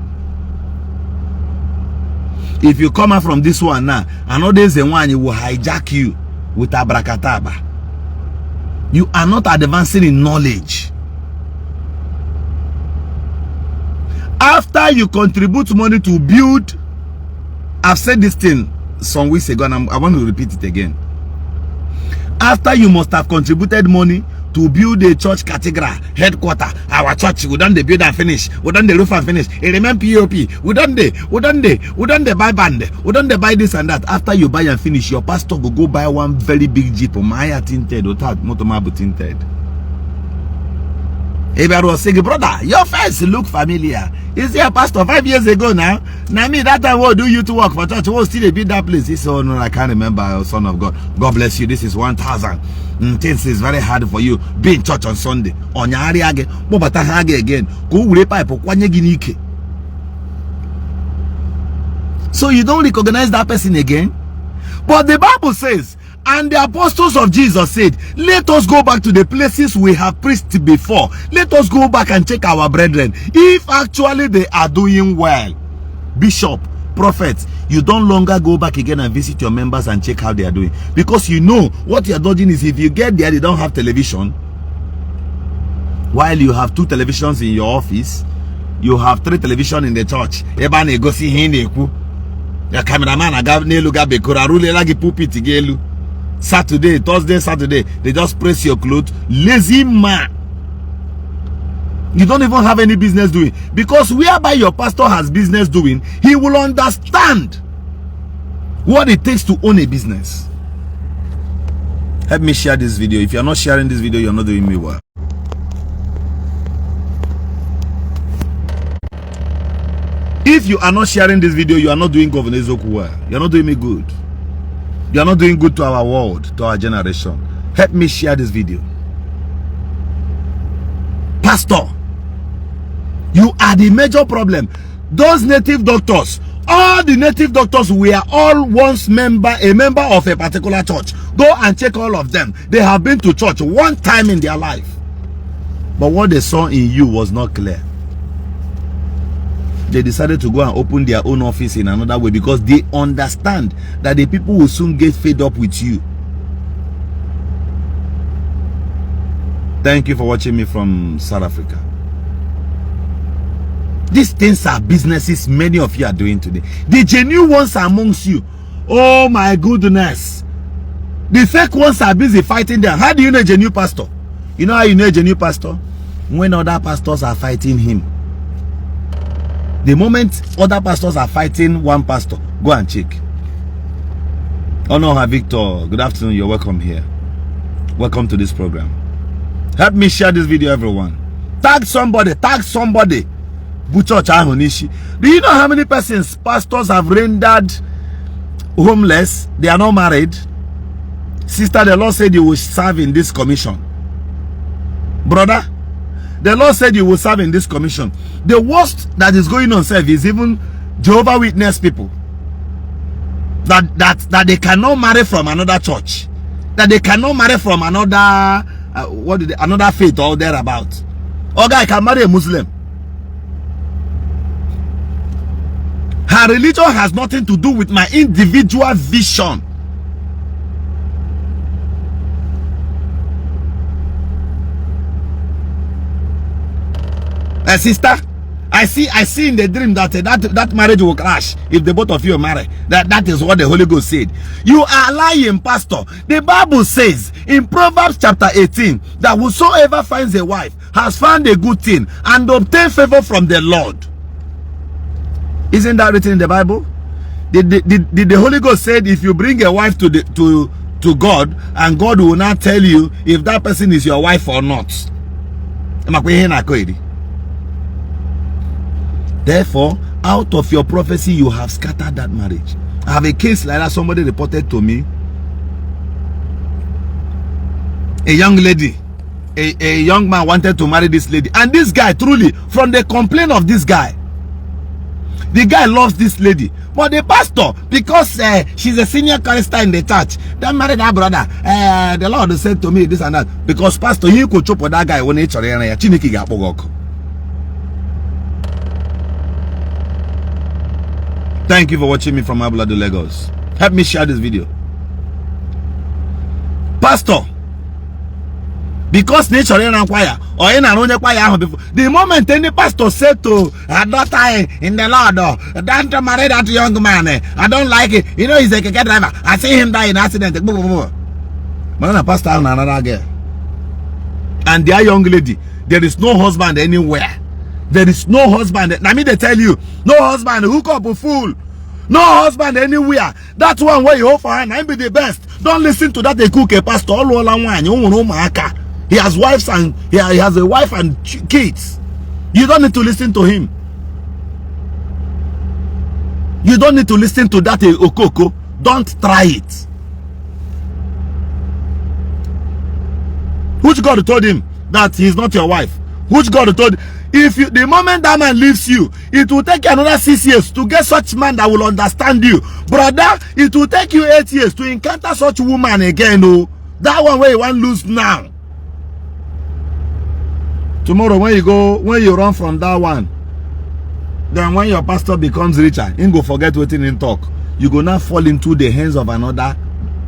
If you come out from this one now, another is the one you will hijack you with abracadabra. You are not advancing in knowledge. After you contribute money to build, I've said this thing some weeks ago and I want to repeat it again. After you must have contributed money to build a church cathedral headquarter, our church, we done the build and finish, we done the roof and finish, remember POP, we done the buy band, we done the buy this and that. After you buy and finish, your pastor will go buy one very big jeep or Maya tinted or motomabu tinted. Everybody was saying, brother, your face look familiar. Is there a pastor 5 years ago now? Now me that time will do you to work for church. Will still build that place. He said, oh no, I can't remember, son of God. God bless you. This is 1,000. Things is very hard for you. Be in church on Sunday. On your area again. Again. Go with pipe. So you don't recognize that person again. But the Bible says, and the apostles of Jesus said, let us go back to the places we have preached before. Let us go back and check our brethren. If actually they are doing well. Bishop, prophets, you don't longer go back again and visit your members and check how they are doing. Because you know what you are dodging is if you get there, they don't have television. While you have 2 televisions in your office, you have 3 televisions in the church. The cameraman pulpit. Saturday, Thursday, Saturday, they just press your clothes. Lazy man. You don't even have any business doing. Because whereby your pastor has business doing, he will understand what it takes to own a business. Help me share this video. If you're not sharing this video, you're not doing me well. If you are not sharing this video, you are not doing Governor Ezoku well. You're not doing me good. You are not doing good to our world, to our generation. Help me share this video. Pastor, you are the major problem. those native doctors, all the native doctors were all once a member of a particular church. Go and check all of them. They have been to church one time in their life. But what they saw in you was not clear. They decided to go and open their own office in another way because they understand that the people will soon get fed up with you. Thank you for watching me from South Africa. These things are businesses many of you are doing today. The genuine ones amongst you, oh my goodness. The fake ones are busy fighting them. How do you know a genuine pastor? You know how you know a genuine pastor? When other pastors are fighting him. The moment other pastors are fighting one pastor, go and check. Honor Victor, good afternoon, you're welcome here. Welcome to this program. Help me share this video, everyone. Tag somebody, tag somebody. Ishi. Do you know how many persons pastors have rendered homeless? They are not married. Sister, the Lord said you will serve in this commission. Brother, the Lord said you will serve in this commission. The worst that is going on is even Jehovah's Witness people. That they cannot marry from another church. That they cannot marry from another another faith or thereabout. Or guy can marry a Muslim. Her religion has nothing to do with my individual vision. Sister, I see in the dream that that marriage will crash if the both of you are married. That is what the Holy Ghost said. You are lying, pastor. The Bible says in Proverbs chapter 18 that whosoever finds a wife has found a good thing and obtain favor from the Lord. Isn't that written in the Bible? Did the Holy Ghost said if you bring a wife to God, and God will not tell you if that person is your wife or not? Therefore, out of your prophecy, you have scattered that marriage. I have a case like that. Somebody reported to me. A young lady, a young man wanted to marry this lady, and this guy, truly, from the complaint of this guy, the guy loves this lady, but the pastor, because she's a senior chorister in the church, that married her brother. The Lord said to me this and that, because pastor, you could chop that guy when he Thank you for watching me from Ablado, Lagos. Help me share this video. Pastor, because nature and choir or in an only choir before the moment any pastor said to her daughter in the Lord, don't marry that young man, I don't like it. You know, he's a car driver. I see him die in accident. Man, pastor and another girl. And their young lady, there is no husband anywhere. There is no husband. I mean, they tell you, no husband, hook up a fool. No husband anywhere. That one where you offer and I be the best. Don't listen to that they cook a pastor. He has wives and he has a wife and kids. You don't need to listen to him. You don't need to listen to that okoko. Don't try it. Which God told him that he's not your wife? Which God told? If you, the moment that man leaves you, it will take you another 6 years to get such man that will understand you. Brother, it will take you 8 years to encounter such woman again. Oh, that one where you want to lose now. Tomorrow when you run from that one, then when your pastor becomes richer, he go forget what he talk. You go now fall into the hands of another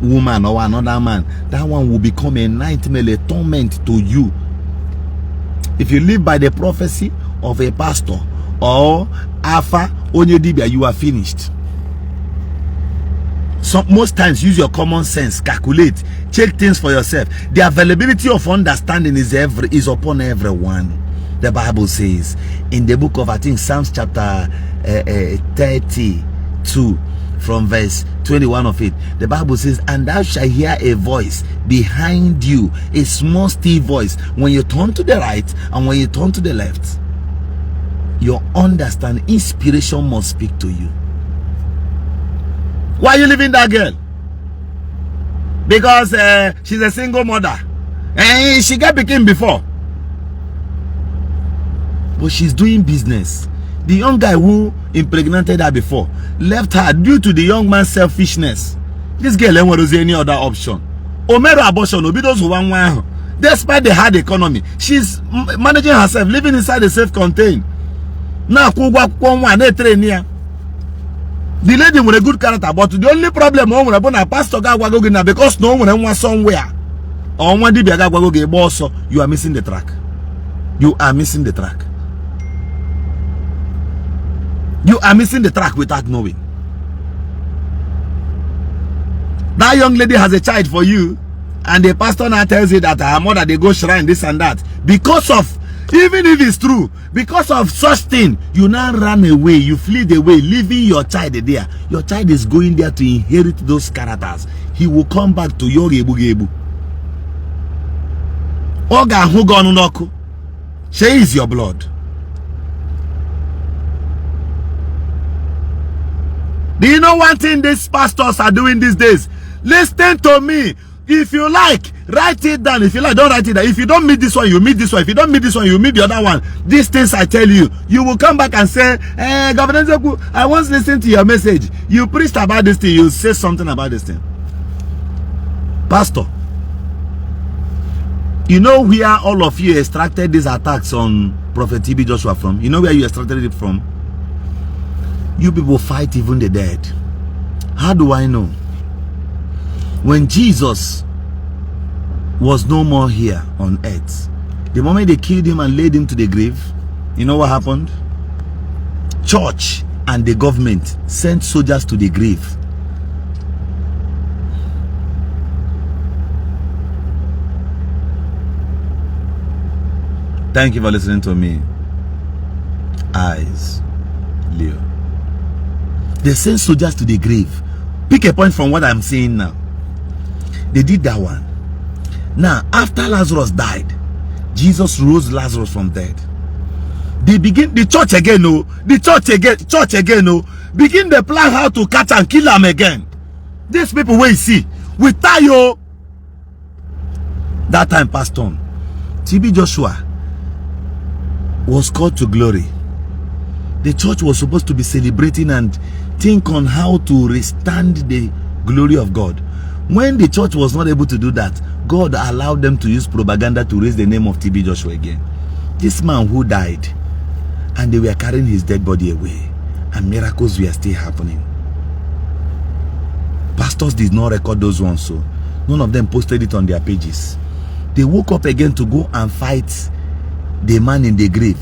woman or another man. That one will become a nightmare, a torment to you. If you live by the prophecy of a pastor or Alpha Onyedibia, you are finished. So most times use your common sense, calculate, check things for yourself. The availability of understanding is upon everyone. The Bible says in the book of, I think, Psalms chapter 32 from verse 21 of it, the Bible says, and thou shalt hear a voice behind you, a small still voice, when you turn to the right and when you turn to the left. Your understanding, inspiration must speak to you. Why are you leaving that girl? Because she's a single mother and she got became before, but she's doing business. The young guy who impregnated her before left her due to the young man's selfishness. This girl ain't was any other option. Omero abortion, those who want. Despite the hard economy, she's managing herself, living inside a self-contained. Now, the lady with a good character, but the only problem is a pastor because no one wants somewhere. Or one you are missing the track. You are missing the track. You are missing the track without knowing. That young lady has a child for you, and the pastor now tells you that her mother they go shrine this and that. Because of, even if it's true, because of such thing, you now run away, you flee away, leaving your child there. Your child is going there to inherit those characters. He will come back to your gebu. Oga hugonunoku. She is your blood. Do you know one thing these pastors are doing these days? Listen to me. If you like, write it down. If you like, don't write it down. If you don't meet this one, you meet this one. If you don't meet this one, you meet the other one. These things I tell you, you will come back and say, Governor Zoku, I once listened to your message. You preached about this thing. You say something about this thing. Pastor, you know where all of you extracted these attacks on Prophet TB Joshua from? You know where you extracted it from? You people fight even the dead. How do I know? When Jesus was no more here on earth, the moment they killed him and laid him to the grave, you know what happened? Church and the government sent soldiers to the grave. Thank you for listening to me. Eyes, Leo. They sent soldiers to the grave. Pick a point from what I'm saying now. They did that one. Now, after Lazarus died, Jesus rose Lazarus from dead. They begin the church again, no. The church again, no. Begin the plan how to catch and kill them again. These people will see. We tie you. That time passed on. TB Joshua was called to glory. The church was supposed to be celebrating and think on how to restand the glory of God. When the church was not able to do that, God allowed them to use propaganda to raise the name of TB Joshua again. This man who died, and they were carrying his dead body away, and miracles were still happening. Pastors did not record those ones, so none of them posted it on their pages. They woke up again to go and fight the man in the grave.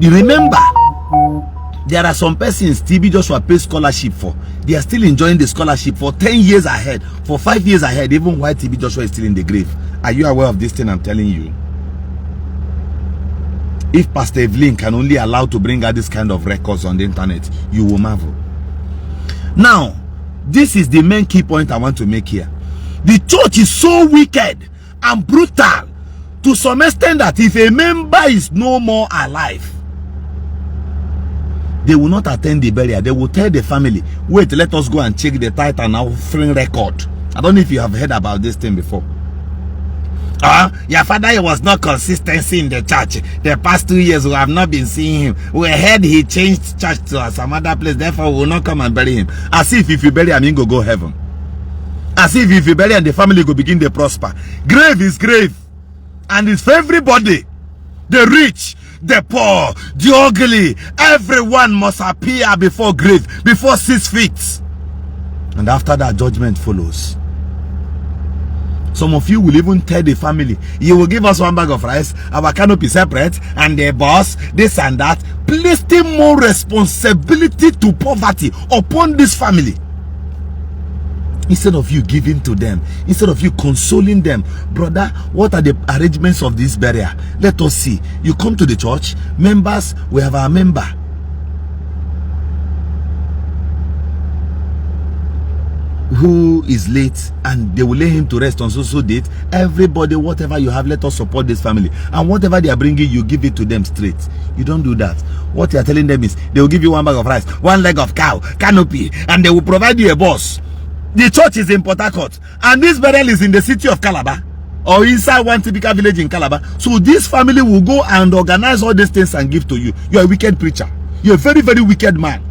You remember, there are some persons TB Joshua pays scholarship for. They are still enjoying the scholarship for 10 years ahead, for 5 years ahead, even while TB Joshua is still in the grave. Are you aware of this thing I'm telling you? If Pastor Evelyn can only allow to bring out this kind of records on the internet, you will marvel. Now, this is the main key point I want to make here. The church is so wicked and brutal to some extent that if a member is no more alive, they will not attend the burial. They will tell the family, wait, let us go and check the tithe and offering record. I don't know if you have heard about this thing before. Your father was not consistency in the church. The past 2 years we have not been seeing him. We heard he changed church to some other place, therefore we will not come and bury him. As if you bury him, he go heaven. As if you bury him, the family go begin to prosper. Grave is grave. And it's for everybody. The rich, the poor, the ugly, everyone must appear before grave, before 6 feet. And after that, judgment follows. Some of you will even tell the family, you will give us 1 bag of rice, our canopy separate, and the boss, this and that, placing more responsibility to poverty upon this family. Instead of you giving to them, instead of you consoling them, brother, what are the arrangements of this burial? Let us see. You come to the church, members, we have our member. Who is late, and they will lay him to rest on so date. Everybody, whatever you have, let us support this family, and whatever they are bringing, you give it to them straight. You don't do that. What you are telling them is they will give you 1 bag of rice, 1 leg of cow, canopy, and they will provide you a bus. The church is in Port Harcourt, and this burial is in the city of Calabar, or inside one typical village in Calabar. So this family will go and organize all these things and give to you. You are a wicked preacher. You're a very, very wicked man.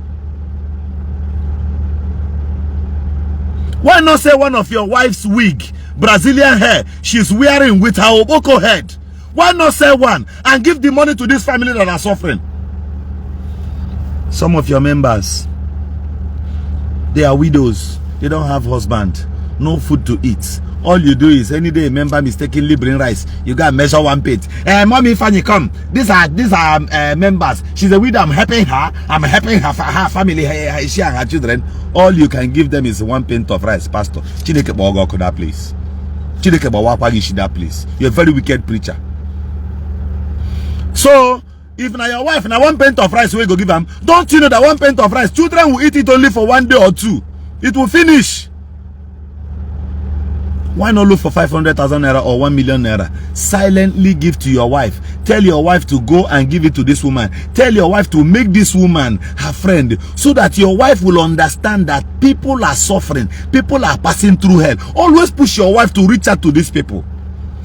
Why not say one of your wife's wig, Brazilian hair, she's wearing with her oboko head? Why not sell one and give the money to this family that are suffering? Some of your members, they are widows. They don't have husband, no food to eat. All you do is any day a member mistakenly bring rice, you gotta measure one plate. Mommy, Fanny, come. These are members. She's a widow. I'm helping her. I'm helping her family, she and her children. All you can give them is one pint of rice, Pastor. Chineke bawa go that place. Chineke bawa pagi that place. You're a very wicked preacher. So if now your wife now one pint of rice we go give them, don't you know that one pint of rice children will eat it only for 1 day or 2? It will finish. Why not look for 500,000 naira or 1 million naira? Silently give to your wife. Tell your wife to go and give it to this woman. Tell your wife to make this woman her friend, so that your wife will understand that people are suffering, people are passing through hell. Always push your wife to reach out to these people.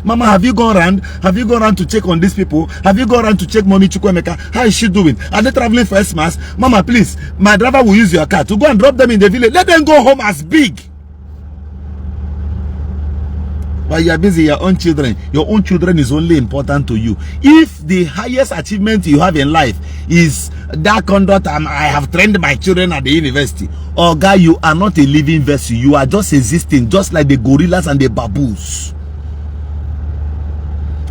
Mama, have you gone around? Have you gone around to check on these people? Have you gone around to check Mommy Chukwemeka? How is she doing? Are they traveling for Xmas? Mama, please, my driver will use your car to go and drop them in the village. Let them go home as big. But you are busy your own children. Your own children is only important to you. If the highest achievement you have in life is that conduct, I have trained my children at the university. Oh, guy, you are not a living vessel. You are just existing, just like the gorillas and the baboons.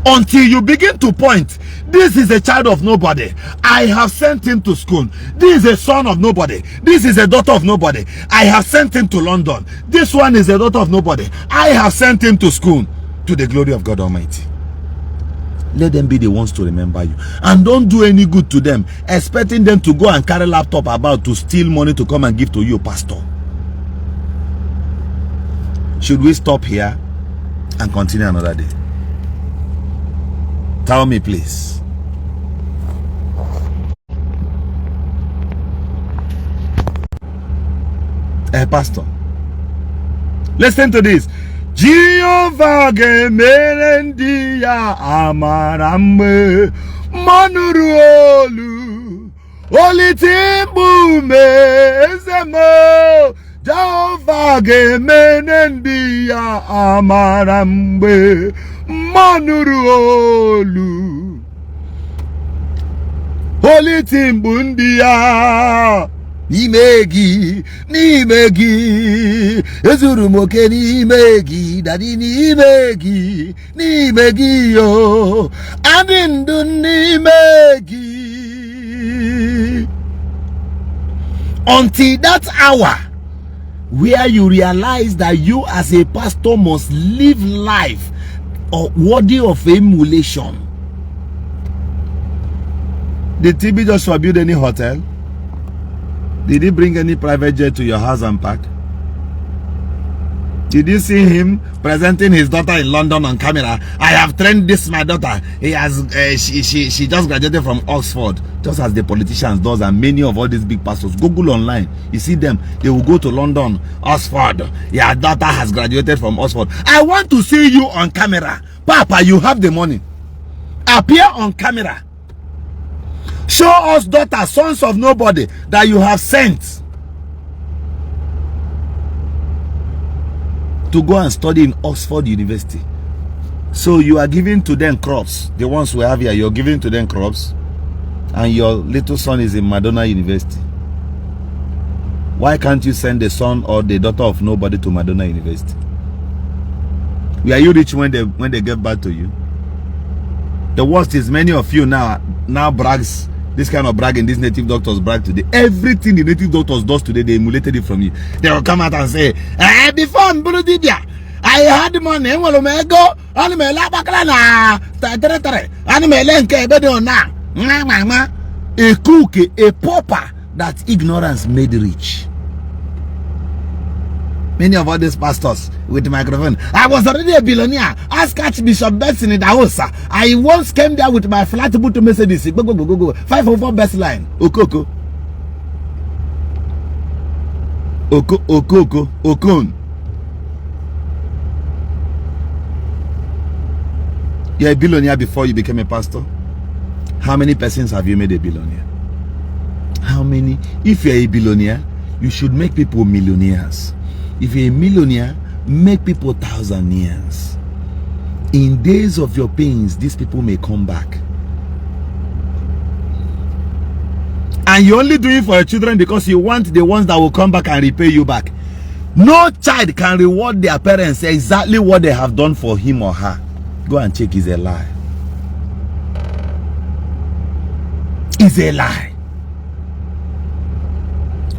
Until you begin to point, this is a child of nobody. I have sent him to school. This is a son of nobody. This is a daughter of nobody. I have sent him to London. This one is a daughter of nobody. I have sent him to school. To the glory of God Almighty. Let them be the ones to remember you. And don't do any good to them, expecting them to go and carry laptop about to steal money to come and give to you, Pastor. Should we stop here and continue another day? Tell me, please. Pastor, listen to this. Jehovah gemere ndị ya amara mgbe manụrụ olu olitimkpu mezemo. Jehovah gemere ndị ya amara mgbe manụrụ olu olitimkpu ndị ya. N'ime gị ezuru m oke n'ime gị, daddy, n'ime gị yo, adị ndụ n'ime gị. Until that hour where you realize that you as a pastor must live life worthy of emulation. Did TB Joshua build any hotel? Did he bring any private jet to your house and park? Did you see him presenting his daughter in London on camera? I have trained this my daughter. He has she just graduated from Oxford, just as the politicians does, and many of all these big pastors. Google online, you see them. They will go to London, Oxford. Your daughter has graduated from Oxford. I want to see you on camera. Papa, you have the money. Appear on camera. Show us daughters, sons of nobody that you have sent to go and study in Oxford University. So you are giving to them crops. The ones we have here, you're giving to them crops. And your little son is in Madonna University. Why can't you send the son or the daughter of nobody to Madonna University? Were you rich when they gave birth to you? The worst is many of you now brags. This kind of bragging, these native doctors brag today. Everything the native doctors does today, they emulated it from you. They will come out and say, before I had money, a cook, a pauper that ignorance made rich. Many of all these pastors with the microphone. I was already a billionaire. Ask Archbishop Benson in the house. I once came there with my flat boot to Mercedes. Go. 504 best line. Okoko. Okon. You're a billionaire before you became a pastor. How many persons have you made a billionaire? how many. If you're a billionaire, you should make people millionaires. If you're a millionaire, make people thousandaires. In days of your pains, these people may come back. And you only do it for your children because you want the ones that will come back and repay you back. No child can reward their parents exactly what they have done for him or her. Go and check, it's a lie. It's a lie.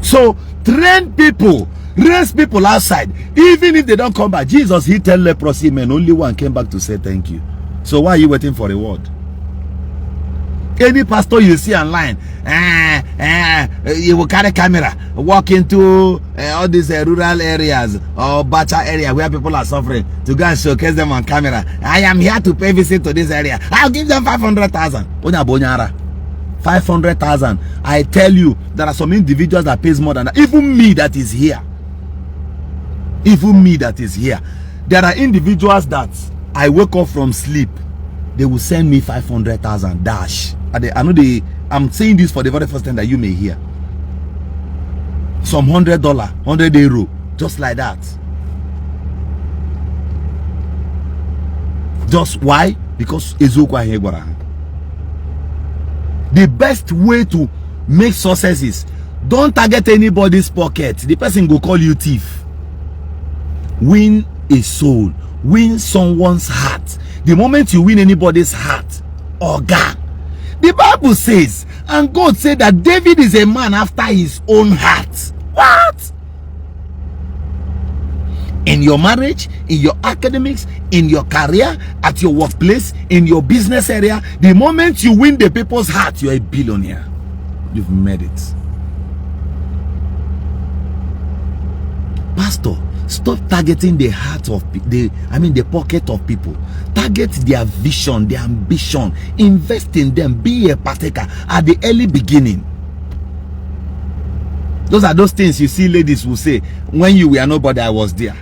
So train people, raise people outside, even if they don't come back. Jesus, he tell leprosy men, only one came back to say thank you. So why are you waiting for reward? Any pastor you see online, you will carry camera, walk into all these rural areas or Bacha area where people are suffering to go and showcase them on camera. I am here to pay visit to this area. I'll give them 500,000. 500,000. I tell you, there are some individuals that pays more than that. Even me that is here. Even me that is here. There are individuals that I wake up from sleep. They will send me 500,000 dash. I know I'm saying this for the very first time that you may hear. Some $100, €100, just like that. Just why? Because Ezokwa Hegwara. The best way to make success is don't target anybody's pocket. The person will call you thief. Win a soul. Win someone's heart. The moment you win anybody's heart, God, the Bible says, and God said that David is a man after his own heart. What? In your marriage, in your academics, in your career, at your workplace, in your business area, the moment you win the people's heart, you're a billionaire. You've made it. Pastor, stop targeting the heart of the pocket of people. Target their vision, their ambition. Invest in them. Be a partaker at the early beginning. Those are those things you see ladies will say, when you were nobody, I was there.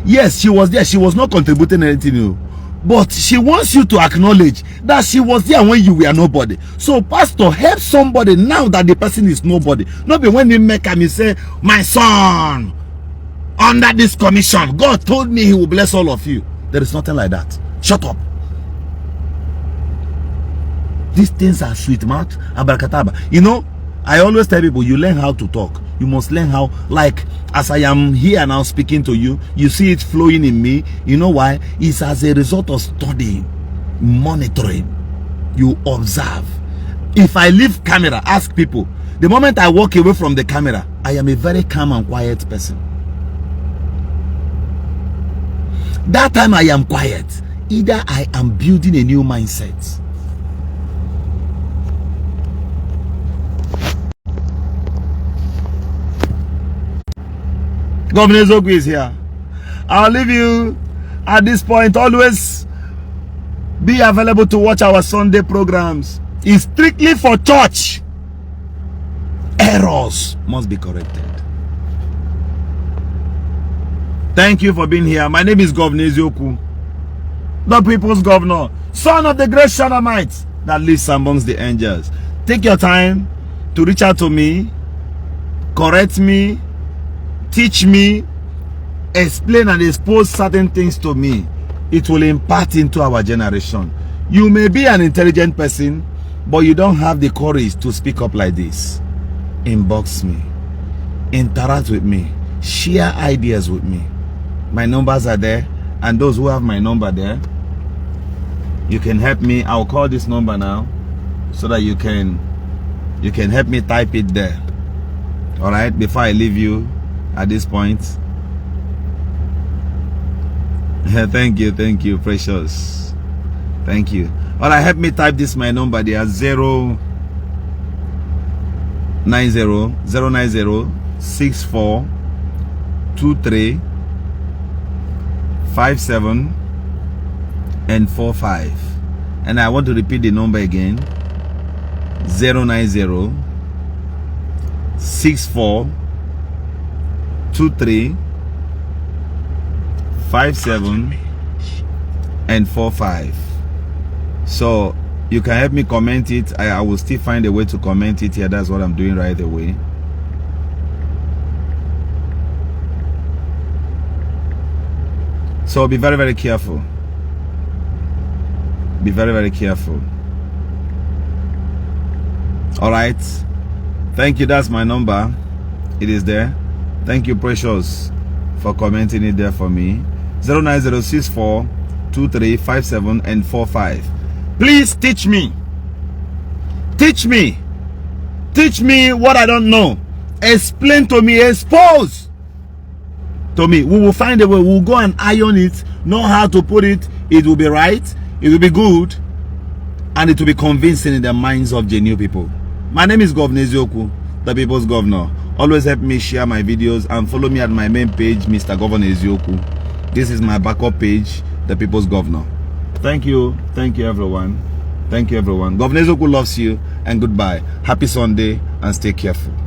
Yes, she was there. She was not contributing anything new. But she wants you to acknowledge that she was there when you were nobody. So, pastor, help somebody now that the person is nobody. Not be when they make him, you say, my son, under this commission, God told me he will bless all of you. There is nothing like that. Shut up. These things are sweet mouth, abracadabra. You know, I always tell people, you learn how to talk. You must learn how, like, as I am here now speaking to you, you see it flowing in me. You know why? It's as a result of studying, monitoring. You observe. If I leave camera, ask people. The moment I walk away from the camera, I am a very calm and quiet person. That time I am quiet. Either I am building a new mindset. Governor Zogu is here. I'll leave you at this point. Always be available to watch our Sunday programs. It's strictly for church. Errors must be corrected. Thank you for being here. My name is Governor Ezioku, the people's governor, son of the great Shanamite that lives amongst the angels. Take your time to reach out to me, correct me, teach me, explain and expose certain things to me. It will impart into our generation. You may be an intelligent person, but you don't have the courage to speak up like this. Inbox me, interact with me, share ideas with me. My numbers are there, and those who have my number there, you can help me. I'll call this number now so that you can help me type it there. All right, before I leave you at this point. Thank you, precious. Thank you. All right, help me type this my number there, 090 64 23 57 and 45. And I want to repeat the number again, 090 64 23 57 and 45. So You can help me comment it. I will still find a way to comment it here. That's what I'm doing right away. So be very, very careful. Be very, very careful. All right. Thank you. That's my number. It is there. Thank you, Precious, for commenting it there for me. 09064 2357 and 45. Please teach me. Teach me. Teach me what I don't know. Explain to me. Expose to me. We will find a way. We'll go and iron it. Know how to put it. It will be right. It will be good. And it will be convincing in the minds of genuine people. My name is Governor Isiagu, the people's governor. Always help me share my videos and follow me at my main page, Mr. Governor Isiagu. This is my backup page, the people's governor. Thank you. Thank you, everyone. Thank you, everyone. Governor Isiagu loves you, and goodbye. Happy Sunday, and stay careful.